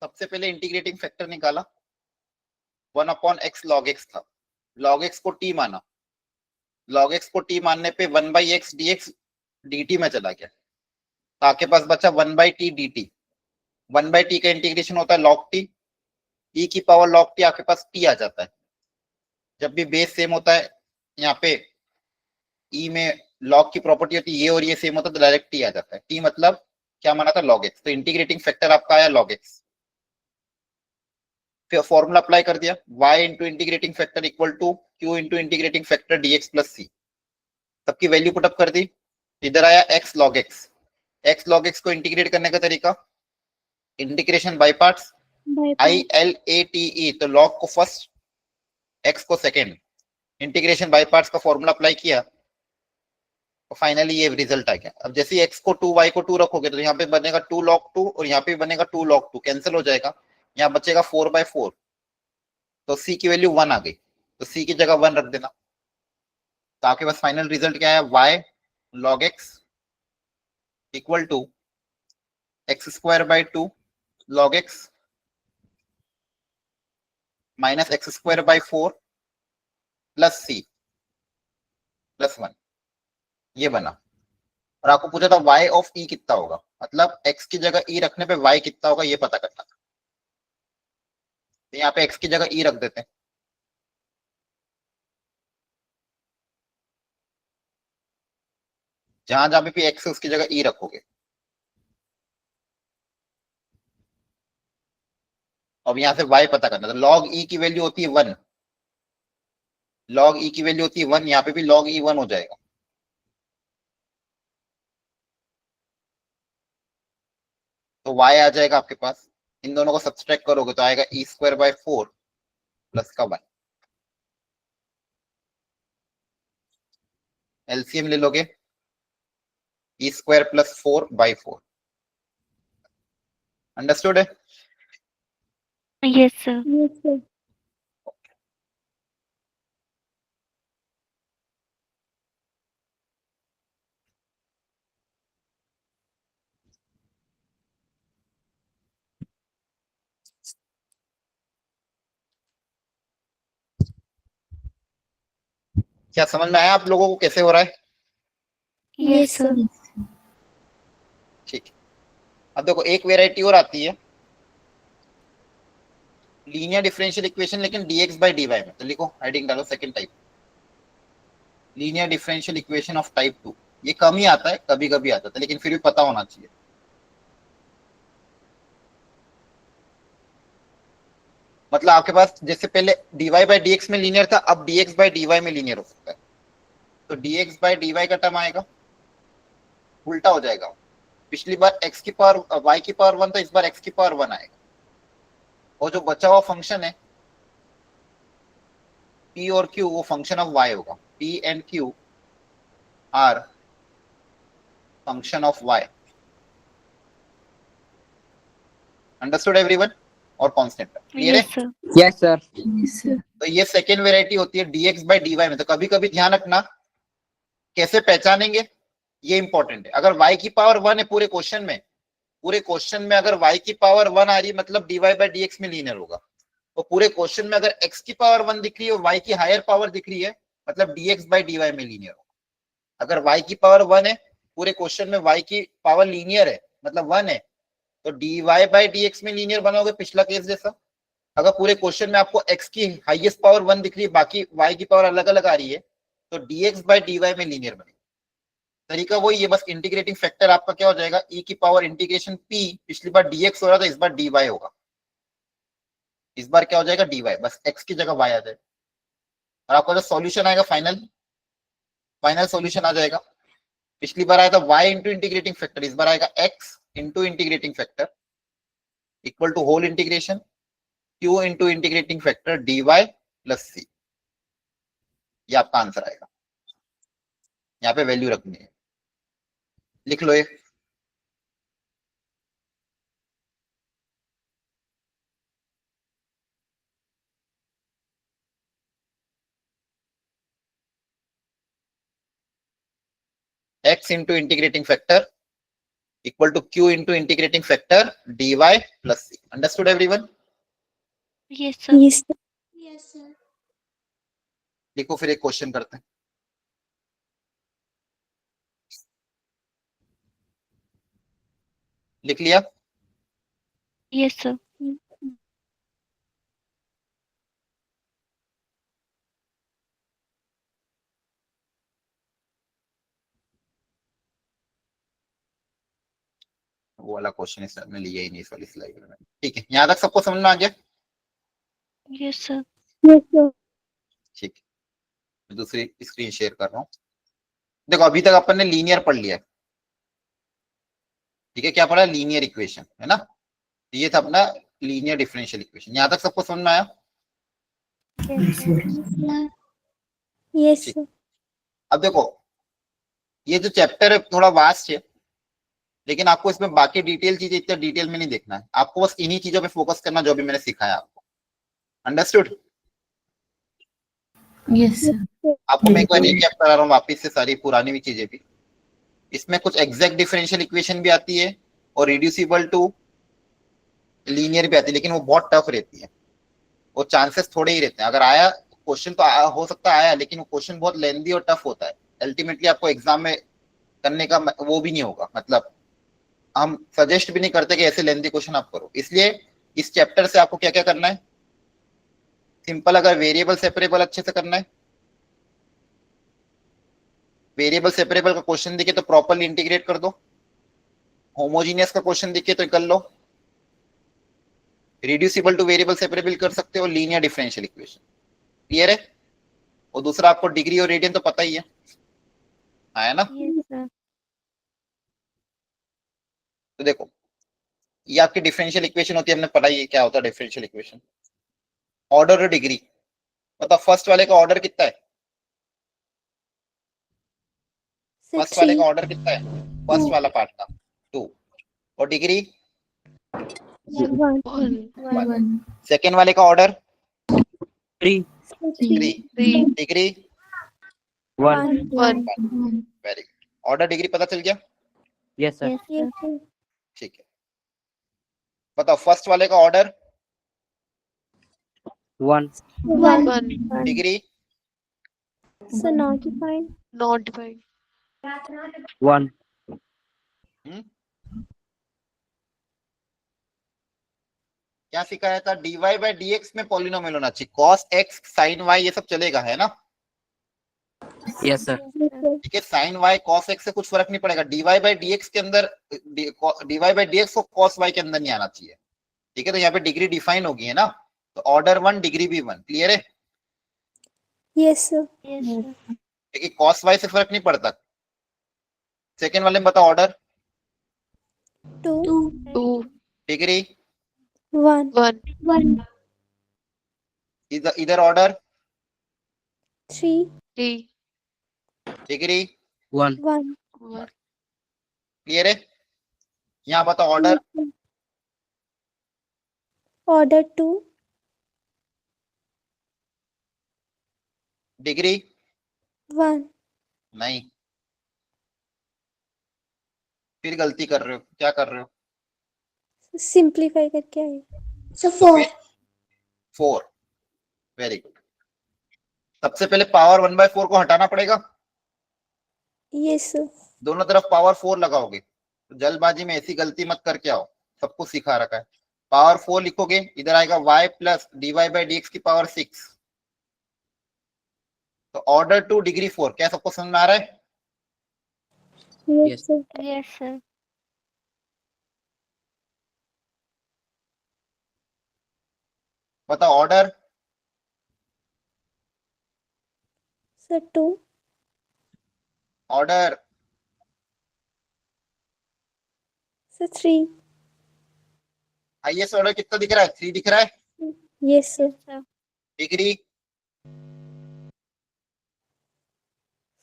सबसे पहले इंटीग्रेटिंग फैक्टर निकाला, 1/x log x था, log x को t माना, log x को t मानने पे 1/x dx dt में चला गया, तो आपके पास बचा 1/t dt। 1/t का इंटीग्रेशन होता है log t, e की पावर log t आपके पास t आ जाता है। जब भी बेस सेम होता है, यहाँ पे e में log की प्रॉपर्टी होती है ये और ये सेम होता है, तो डायरेक्ट t आ जाता है। t मतलब क्या माना था, log x, तो इंटीग्रेटिंग फैक्टर आपका आया log x। फिर फॉर्मूला अप्लाई कर दिया, y into integrating factor equal to q into integrating factor dx plus c। सबकी वैल्यू पुटअप कर दी, इधर आया x log x। x log x को इंटीग्रेट करने का तरीका, integration by parts, by i l a t e, तो log को फर्स्ट, x को सेकेंड, इंटीग्रेशन बाय पार्ट्स का फॉर्मूला अप्लाई किया, तो फाइनली ये रिजल्ट आ गया। अब जैसे x को 2 y को 2 रखोगे तो यहाँ पे बनेगा 2 log 2 और यहाँ पे बनेगा 2 log 2, कैंसिल हो जाएगा, यहाँ बचेगा 4/4, तो c की वैल्यू 1 आ गई, तो c की जगह 1 रख देना। तो आपके पास फाइनल रिजल्ट क्या है, y log x equal to x² 2 log x minus x² 4 plus c plus 1, ये बना। और आपको पूछा था y ऑफ e कितना होगा, मतलब x की जगह e रखने पे y कितना होगा ये पता करना था, तो यहाँ पे x की जगह e रख देते हैं। जहां जहां पे भी x है उसकी जगह e रखोगे। अब यहाँ से y पता करना, तो log e की वैल्यू होती है 1, log e की वैल्यू होती है 1, यहाँ पे भी log e 1 हो जाएगा। तो y आ जाएगा आपके पास, इन दोनों को सब्सट्रैक्ट करोगे तो आएगा e² 4 प्लस का 1। एलसीएम ले लोगे, e² प्लस 4/4। अंडरस्टूड है? Yes, sir. Yes, sir. क्या समझ में आया आप लोगों को कैसे हो रहा है? Yes, sir. ठीक है, अब देखो एक वेराइटी और आती है, लीनियर डिफरेंशियल इक्वेशन लेकिन dx बाय dy में, तो लिखो हेडिंग डालो second type, linear differential equation of type 2। ये कम ही आता है, कभी कभी आता है, लेकिन फिर भी पता होना चाहिए। मतलब आपके पास जैसे पहले dy बाय dx में लीनियर था, अब dx बाय dy में लीनियर हो सकता है, तो dx बाय dy का टर्म आएगा, उल्टा हो जाएगा। पिछली बार x की पावर y की पावर 1 था, इस बार x की पावर 1 आएगा, और जो बचा हुआ फंक्शन है p और q वो फंक्शन ऑफ y होगा, p and q are function of y। Understood everyone? और कांस्टेंट क्लियर है? Yes, sir. Yes, sir. Yes, sir. तो ये सेकेंड वेराइटी होती है dx बाय dy में। तो कभी कभी ध्यान रखना, कैसे पहचानेंगे ये इंपॉर्टेंट है। अगर y की पावर 1 है पूरे क्वेश्चन में अगर y की पावर 1 आ रही है मतलब dy बाय dx में लीनियर होगा, और पूरे क्वेश्चन में अगर x की पावर 1 दिख रही है और y की हायर पावर दिख रही है मतलब dx बाय dy में लीनियर होगा। अगर y की पावर 1 है पूरे क्वेश्चन में, y की पावर लीनियर है मतलब 1 है, तो dy बाय dx में लीनियर बनाओगे, पिछला केस जैसा। अगर पूरे क्वेश्चन में आपको x की हाईएस्ट पावर 1 दिख रही है, बाकी y की पावर अलग अलग आ रही है, तो dx बाय dy में लीनियर बनेगा। तरीका वही है, बस इंटीग्रेटिंग फैक्टर आपका क्या हो जाएगा, e की पावर इंटीग्रेशन p, पिछली बार dx हो रहा था, इस बार dy होगा, इस बार क्या हो जाएगा dy, बस x की जगह y आ जाएगा। और आपका जो सॉल्यूशन आएगा फाइनल सॉल्यूशन आ जाएगा, पिछली बार आया था y इंटू इंटीग्रेटिंग फैक्टर, इस बार आएगा x into integrating factor equal to whole integration q into integrating factor dy plus c। ये आपका आंसर आएगा, यहाँ पे वैल्यू रखनी है, लिख लो ये। x into integrating factor equal to q into integrating factor dy plus c. Understood everyone? Yes, sir. Yes, sir. Yes, sir. देखो फिर एक क्वेश्चन करते हैं। लिख लिया? Yes, sir. वो वाला क्वेश्चन इस ने लिया ही नहीं इस वाली स्लाइड में। ठीक है, यहाँ तक सबको समझ में आ गया? Yes, sir. Yes, sir. ठीक है, मैं दूसरी स्क्रीन शेयर कर रहा हूँ। देखो अभी तक अपन ने लीनियर पढ़ लिया, ठीक है, क्या पढ़ा? लीनियर इक्वेशन, है ना? ये था अपना लीनियर डिफरेंशियल इक्वेशन। यहाँ तक सबको समझ में आया? Yes, sir. Yes, ठीक। sir. अब देखो ये जो चैप्टर है थोड़ा वास्ट है, लेकिन आपको इसमें बाकी डिटेल चीजें इतना डिटेल में नहीं देखना है, आपको बस इन्हीं चीजों पे फोकस करना जो भी मैंने सिखाया आपको। अंडरस्टूड? Yes, sir. आपको मैं एक बार रिकैप करा रहा हूँ वापिस से सारी पुरानी भी चीजें भी। इसमें कुछ एग्जैक्ट डिफरेंशियल इक्वेशन भी आती है और रिड्यूसिबल टू लीनियर भी आती है, लेकिन वो बहुत टफ रहती है, वो चांसेस थोड़े ही रहते हैं। अगर आया क्वेश्चन तो हो सकता है आया, लेकिन वो क्वेश्चन बहुत लेंथी और टफ होता है। अल्टीमेटली आपको एग्जाम में करने का वो भी नहीं होगा, मतलब हम सजेस्ट भी नहीं करते कि ऐसे लेंथी क्वेश्चन आप करो। इसलिए इस चैप्टर से आपको क्या क्या करना है? सिंपल, अगर वेरिएबल सेपरेबल अच्छे से करना है, वेरिएबल सेपरेबल का क्वेश्चन दिखे तो प्रॉपर्ली इंटीग्रेट कर दो, होमोजीनियस का क्वेश्चन दिखे तो कर लो, रिड्यूसिबल टू वेरिएबल सेपरेबल कर सकते हो, लीनियर डिफरेंशियल इक्वेशन। क्लियर है? और दूसरा आपको डिग्री और रेडियन तो पता ही है, आया ना? Yes, sir. तो देखो ये आपकी डिफरेंशियल इक्वेशन होती है, हमने पढ़ा ही क्या होता है डिफरेंशियल इक्वेशन। ऑर्डर और डिग्री, मतलब फर्स्ट वाले का ऑर्डर कितना है? Sir, फर्स्ट वाले का 3. ऑर्डर कितना है? फर्स्ट वाला पार्ट का 2, और डिग्री 1. 1. सेकेंड वाले का order 3, 3, 3. Degree 1. 1. Very good. Order degree पता चल गया? Yes, sir. Yes, Yes, sir. sir. ठीक है, बताओ फर्स्ट वाले का order 1. 1. 1. Degree Sir, not defined. Not defined. 1. क्या सिखाया था? dy बाई dx में पॉलिनोमियल होना चाहिए, cos x sin y ये सब चलेगा, है ना? Yes, sir. Yes, sir. ठीक है, sin y cos x से कुछ फर्क नहीं पड़ेगा, dy बाई dx के अंदर dy बाई dx को cos y के अंदर नहीं आना चाहिए। ठीक है, तो यहाँ पे डिग्री डिफाइन होगी, है ना? तो ऑर्डर 1 डिग्री भी 1। क्लियर है? Yes, sir. Yes, sir. देखिए cos y से फर्क नहीं पड़ता। सेकेंड वाले में बताओ ऑर्डर 2. 2. डिग्री 1. 1. इधर ऑर्डर 3. 3. डिग्री 1. 1. 1. क्लियर है? यहाँ बताओ ऑर्डर Order 2. डिग्री 1. नहीं, फिर गलती कर रहे हो, क्या कर रहे हो? Simplify करके आए. So 4। Very good. सबसे पहले पावर 1/4 को हटाना पड़ेगा, Yes, sir. दोनों तरफ पावर 4 लगाओगे, तो जल्दबाजी में ऐसी गलती मत करके आओ, सबको सिखा रखा है। पावर 4 लिखोगे, इधर आएगा y plus dy by dx की पावर 6, तो ऑर्डर 2 डिग्री 4। क्या सबको समझ में आ रहा है? Yes, Yes. sir. Yes, sir. बताओ order Sir, 2. Order Sir, 3. Highest order कितना दिख रहा है? 3 दिख रहा है। Yes, sir. Sir. Degree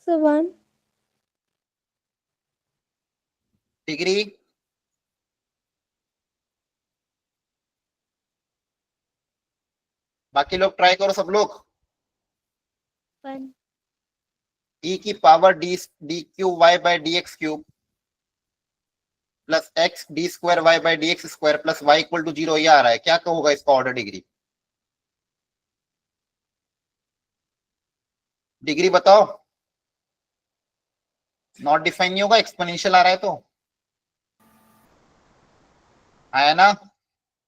Sir, 1. Degree बाकी लोग ट्राई करो, सब लोग। 1. e की power d cube y by dx cube plus x d square y by D x square plus y equal to 0 ये आ रहा है, क्या होगा इसका ऑर्डर डिग्री? डिग्री बताओ। नॉट डिफाइन नहीं होगा, एक्सपोनेंशियल आ रहा है तो आया ना।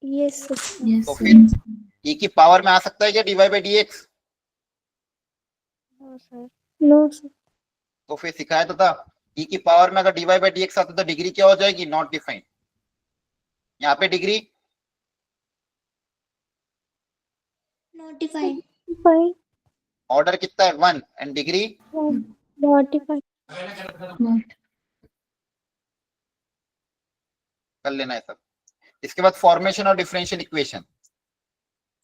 Yes sir. Yes, तो sir. फिर e की पावर में आ सकता है क्या d Y by D x? No, sir. No sir. तो फिर सिखाया तो था, e की पावर में अगर d Y by D x आता तो डिग्री क्या हो जाएगी? Not defined. यहाँ पे डिग्री Notified. फाइन। ऑर्डर कितना है? 1 एंड डिग्री नोटिफाइड। Not. कर लेना है सब। इसके बाद फॉर्मेशन और differential equation.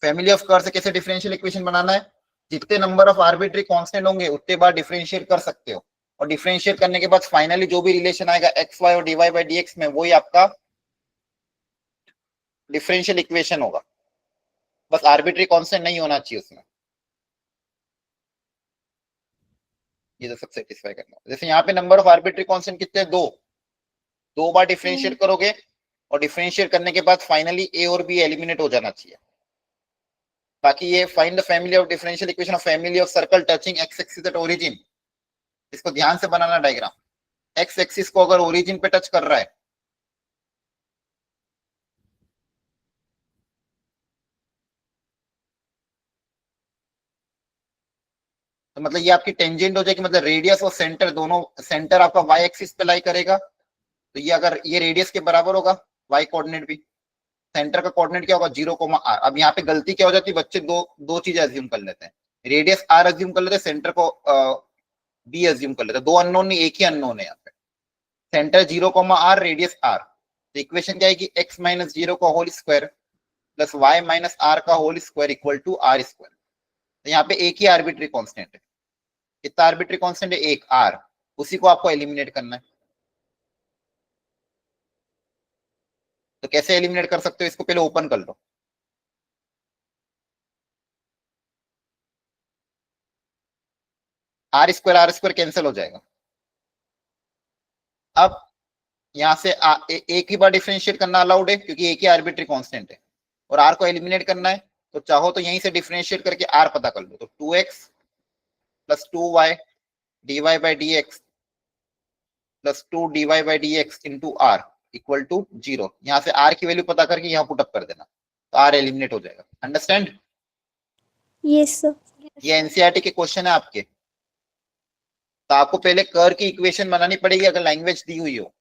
Family of curve से कैसे डिफरेंशियल इक्वेशन बनाना है? जितने नंबर ऑफ आर्बिट्री कांस्टेंट होंगे उतने बार डिफरेंशिएट कर सकते हो, और डिफरेंशिएट करने के बाद फाइनली जो भी रिलेशन आएगा एक्स वाई और d Y by D x में, वही आपका डिफरेंशियल इक्वेशन होगा। बस आर्बिट्री कांस्टेंट नहीं होना चाहिए उसमें, ये तो सब सेटिस्फाई करना। जैसे यहाँ पे नंबर ऑफ आर्बिट्री कांस्टेंट कितने? दो बार डिफरेंशिएट करोगे, और डिफरेंशिएट करने के बाद फाइनली ए और बी एलिमिनेट हो जाना चाहिए। बाकी ये find the family of differential equation of family of circle touching x axis at origin, इसको ध्यान से बनाना डायग्राम। एक्स एक्सिस को अगर ओरिजिन पे टच कर रहा है तो मतलब ये आपकी टेंजेंट हो जाएगी, मतलब रेडियस और सेंटर दोनों, सेंटर आपका वाई एक्सिस पे लाई करेगा, तो ये अगर ये रेडियस के बराबर होगा वाई कोऑर्डिनेट भी, सेंटर का कोऑर्डिनेट क्या होगा? 0,r। अब यहाँ पे गलती क्या हो जाती है, बच्चे दो चीजें अज्यूम कर लेते हैं, रेडियस r अज्यूम कर लेते हैं, सेंटर को b अज्यूम कर लेते हैं। दो अननोन नहीं, एक ही अननोन है यहाँ पे। सेंटर 0,r, रेडियस r, तो इक्वेशन क्या आएगी? x माइनस 0 का whole square plus y minus r का whole square equal to r square. तो यहाँ पे एक ही आर्बिट्री कांस्टेंट है। कितना आर्बिट्री कांस्टेंट है? एक, r। उसी को आपको एलिमिनेट करना है। तो कैसे एलिमिनेट कर सकते हो इसको? पहले ओपन कर लो। आर स्क्वायर कैंसिल हो जाएगा। अब यहां से एक ही बार डिफरेंशिएट करना अलाउड है क्योंकि एक ही आर्बिट्री कांस्टेंट है, और आर को एलिमिनेट करना है, तो चाहो तो यहीं से डिफरेंशिएट करके आर पता कर लो। तो 2x plus 2y d Y by D x plus 2 d Y by D x into r equal to 0। यहाँ से आर की वैल्यू पता करके यहाँ पुटअप कर देना, तो आर एलिमिनेट हो जाएगा। अंडरस्टैंड? Yes sir. ये एनसीईआरटी के क्वेश्चन है आपके। तो आपको पहले कर्व की इक्वेशन बनानी पड़ेगी अगर लैंग्वेज दी हुई हो।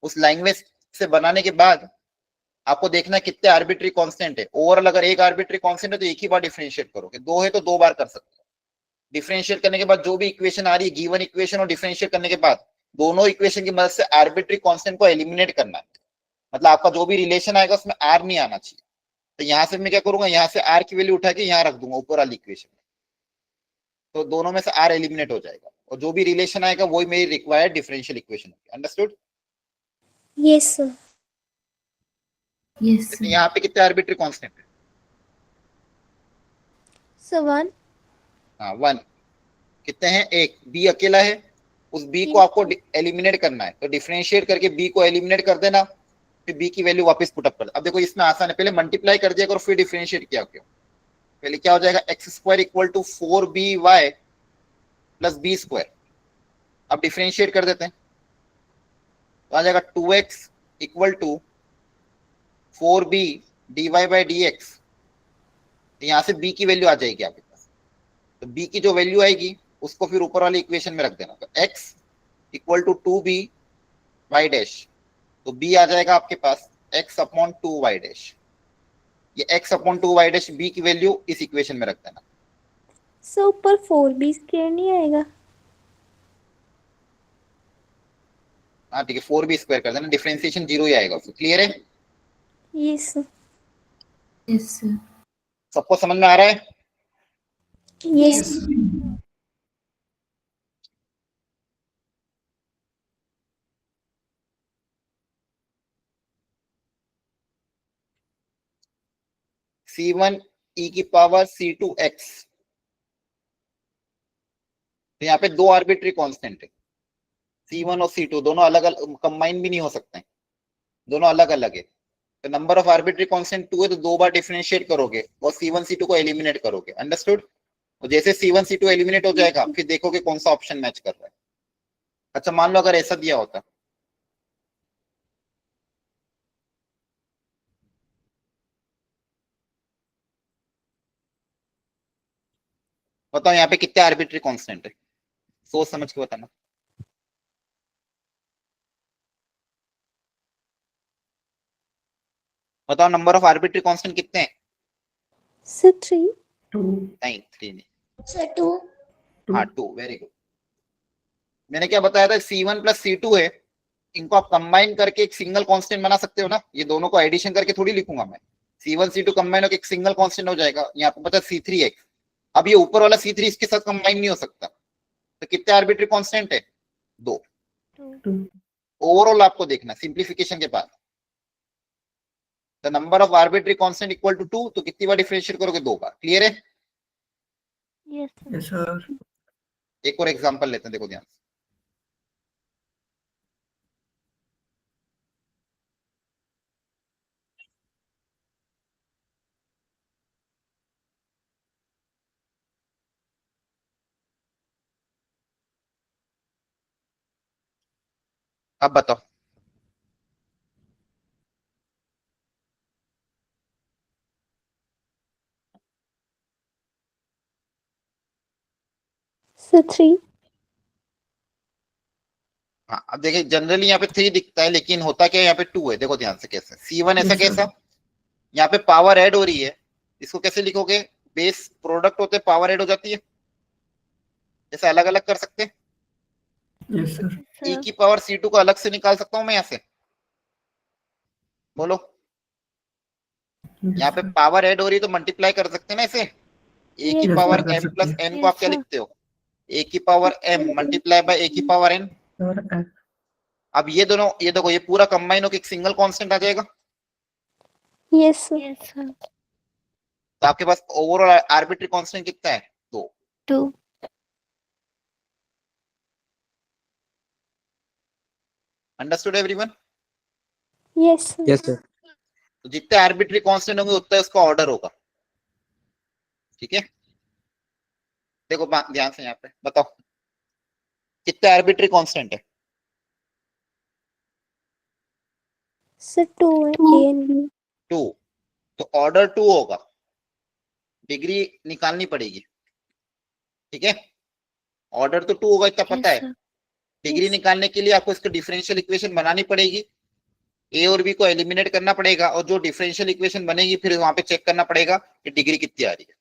उस लैंग्वेज से बनाने के बाद आपको देखना है कितने आर्बिट्री कांस्टेंट है। ओवरऑल अगर एक आर्बिट्री कांस्टेंट है तो एक ही बार डिफरेंशिएट करोगे, दो है तो दो बार कर सकते हो। डिफरेंशिएट करने के बाद जो भी इक्वेशन आ रही है, गिवन इक्वेशन और डिफरेंशिएट करने के बाद दोनों इक्वेशन की मदद से आर्बिट्री कांस्टेंट को एलिमिनेट करना है। मतलब आपका जो भी रिलेशन आएगा उसमें आर नहीं आना चाहिए। तो यहां से मैं क्या करूंगा, यहाँ से आर की वैल्यू उठा के यहाँ रख दूंगा ऊपर वाली इक्वेशन में, तो दोनों में से आर एलिमिनेट हो जाएगा, और जो भी रिलेशन आएगा वही मेरी रिक्वायर्ड डिफरेंशियल इक्वेशन होगी। Understood? Yes sir. Yes, sir. यहाँ पे कितने आर्बिट्री कांस्टेंट है? सर 1। हाँ 1। कितने हैं? एक। बी अकेला है, उस बी को आपको एलिमिनेट करना है, तो डिफरेंशिएट करके बी को एलिमिनेट कर देना, फिर बी की वैल्यू वापस पुटअप कर। अब देखो इसमें आसान है, पहले मल्टीप्लाई कर दिया करो फिर डिफरेंशिएट किया क्यों? पहले क्या हो जाएगा? X square equal to 4by plus b square. अब डिफरेंशिएट कर देते हैं, तो आ जाएगा 2x equal to 4b dy by D x. यहाँ से b की वैल्यू आ जाएगी आपके पास, तो b की जो वैल्यू आएगी उसको फिर ऊपर वाली इक्वेशन में रख देना। तो x equal to 2b y dash, तो b आ जाएगा आपके पास x अपॉन 2y डैश। ये x upon 2y dash b की वैल्यू इस इक्वेशन में रख देना। सर ऊपर 4b स्क्वायर नहीं आएगा? हाँ ठीक है, 4b स्क्वायर कर देना, डिफरेंशिएशन 0 ही आएगा उसको। क्लियर है? Yes sir. Yes, sir. सबको समझ में आ रहा है? यस। c1 e की पावर c2x, तो यहाँ पे दो आर्बिट्री कांस्टेंट है, C1 और C2 दोनों अलग अलग कंबाइन भी नहीं हो सकते हैं, दोनों अलग अलग है। तो नंबर ऑफ आर्बिट्री कांस्टेंट 2 है तो 2 बार डिफरेंशिएट करोगे और C1 C2 को एलिमिनेट करोगे। अंडरस्टूड? तो जैसे C1 C2 एलिमिनेट हो जाएगा फिर देखोगे कौन सा ऑप्शन मैच कर रहा है। अच्छा मान लो अगर ऐसा दिया होता, बताओ यहाँ पे कितने आर्बिट्री कांस्टेंट है, सोच समझ के बताना। बताओ नंबर ऑफ आर्बिट्री कांस्टेंट कितने हैं? सर 3। नहीं 3 नहीं। Sir, 2. हाँ 2, वेरी गुड। मैंने क्या बताया था, C1 प्लस C2 है, इनको आप कंबाइन करके एक सिंगल कांस्टेंट बना सकते हो ना, ये दोनों को एडिशन करके थोड़ी लिखूंगा मैं। C1 C2 कंबाइन होकर एक सिंगल कांस्टेंट हो जाएगा, यहाँ पे पता C3x। अब ये ऊपर वाला C3 इसके साथ कंबाइन नहीं हो सकता, तो कितने आर्बिट्री कांस्टेंट है? 2। 2. ओवरऑल आपको देखना सिंप्लीफिकेशन के बाद, the number of arbitrary constant equal to 2, तो कितनी बार डिफरेंशिएट करोगे? 2 बार। क्लियर है? Yes, sir. Yes, sir. एक और एग्जांपल लेते हैं, देखो ध्यान से। अब बताओ सर 3। हाँ, अब देखिए जनरली यहाँ पे 3 दिखता है लेकिन होता क्या है, यहाँ पे 2 है। देखो ध्यान से कैसे, C1 ऐसा कैसा, यहाँ पे पावर ऐड हो रही है, इसको कैसे लिखोगे? बेस प्रोडक्ट होते पावर ऐड हो जाती है, जैसे अलग अलग कर सकते हैं। Yes, sir. E Sir. की पावर C2 को अलग से निकाल सकता हूं मैं यहाँ से, बोलो। यहाँ पे पावर ऐड हो रही है तो मल्टीप्लाई कर सकते हैं ना इसे। ए की Yes, पावर sir, कर m सकते प्लस हैं। n को आप क्या Yes, sir. लिखते हो? ए की पावर m मल्टीप्लाई बाय ए की पावर n। और अब ये दोनों, ये देखो ये पूरा कंबाइन होकर एक सिंगल कांस्टेंट आ जाएगा, यस सर। Yes, sir. तो आपके पास ओवरऑल आर्बिट्री कांस्टेंट कितना है? 2। 2. Understood everyone? Yes sir. Yes, sir. तो जितने आर्बिट्री कांस्टेंट होंगे उतना उसका ऑर्डर होगा, ठीक है? देखो ध्यान से यहाँ पे बताओ कितने आर्बिट्री कांस्टेंट है? सर 2 है, ए एंड बी। 2। तो ऑर्डर 2 होगा, डिग्री निकालनी पड़ेगी, ठीक है? ऑर्डर तो 2 होगा, इतना पता Yes, है। sir. डिग्री निकालने के लिए आपको इसका डिफरेंशियल इक्वेशन बनानी पड़ेगी, ए और बी को एलिमिनेट करना पड़ेगा, और जो डिफरेंशियल इक्वेशन बनेगी फिर वहां पे चेक करना पड़ेगा कि डिग्री कितनी आ रही है।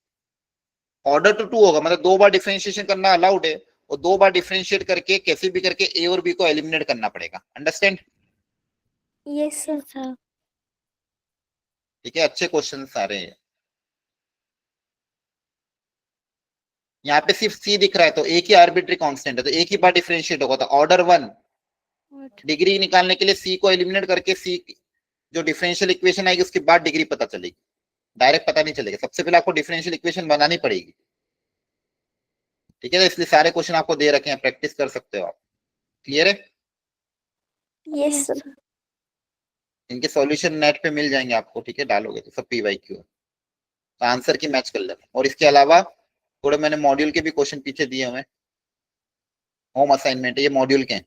ऑर्डर तो 2 होगा, मतलब 2 बार डिफरेंशिएशन करना अलाउड है, और 2 बार डिफरेंशिएट करके कैसे भी करके ए और बी को एलिमिनेट करना पड़ेगा। Understand? Yes sir. Yes, sir. ठीक है, अच्छे क्वेश्चन आ रहे हैं। यहाँ पे सिर्फ सी दिख रहा है तो एक ही आर्बिट्री कांस्टेंट है, तो एक ही बार डिफरेंशिएट होगा, तो ऑर्डर 1। What? डिग्री निकालने के लिए सी को एलिमिनेट करके सी जो डिफरेंशियल इक्वेशन आएगी उसके बाद डिग्री पता चलेगी, डायरेक्ट पता नहीं चलेगा। सबसे पहले आपको डिफरेंशियल इक्वेशन बनानी पड़ेगी, ठीक है? तो इसलिए सारे क्वेश्चन आपको दे रखे हैं, प्रैक्टिस कर सकते हो आप। क्लियर है? Yes Yes, sir. sir. इनके सॉल्यूशन नेट पे मिल जाएंगे आपको, ठीक है? डालोगे तो सब PYQ तो आंसर की मैच कर लेना। और इसके अलावा थोड़े मैंने मॉड्यूल के भी क्वेश्चन पीछे दिए हुए हैं, होम असाइनमेंट है, ये मॉड्यूल के हैं,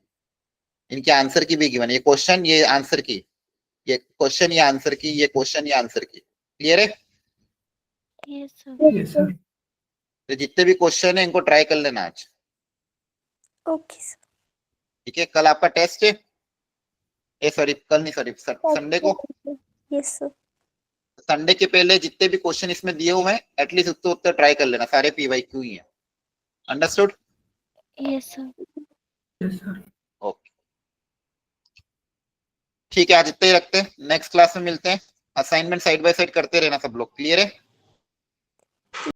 इनके आंसर की भी गिवन, ये क्वेश्चन ये आंसर की, ये क्वेश्चन ये आंसर की, ये क्वेश्चन ये आंसर की। क्लियर है? Yes, sir. Yes, sir. तो जितने भी क्वेश्चन है इनको ट्राई कर लेना आज, ओके सर। ठीक है? कल आपका टेस्ट है, सॉरी कल नहीं, सॉरी संडे को। Yes sir. संडे के पहले जितने भी क्वेश्चन इसमें दिए हुए हैं एटलीस्ट उतने उतने ट्राई कर लेना, सारे PYQ ही हैं। Understood? Yes, sir. Yes, sir. Okay, ठीक है, आज इतना ही रखते हैं, नेक्स्ट क्लास में मिलते हैं। असाइनमेंट साइड बाय साइड करते रहना सब लोग। क्लियर है?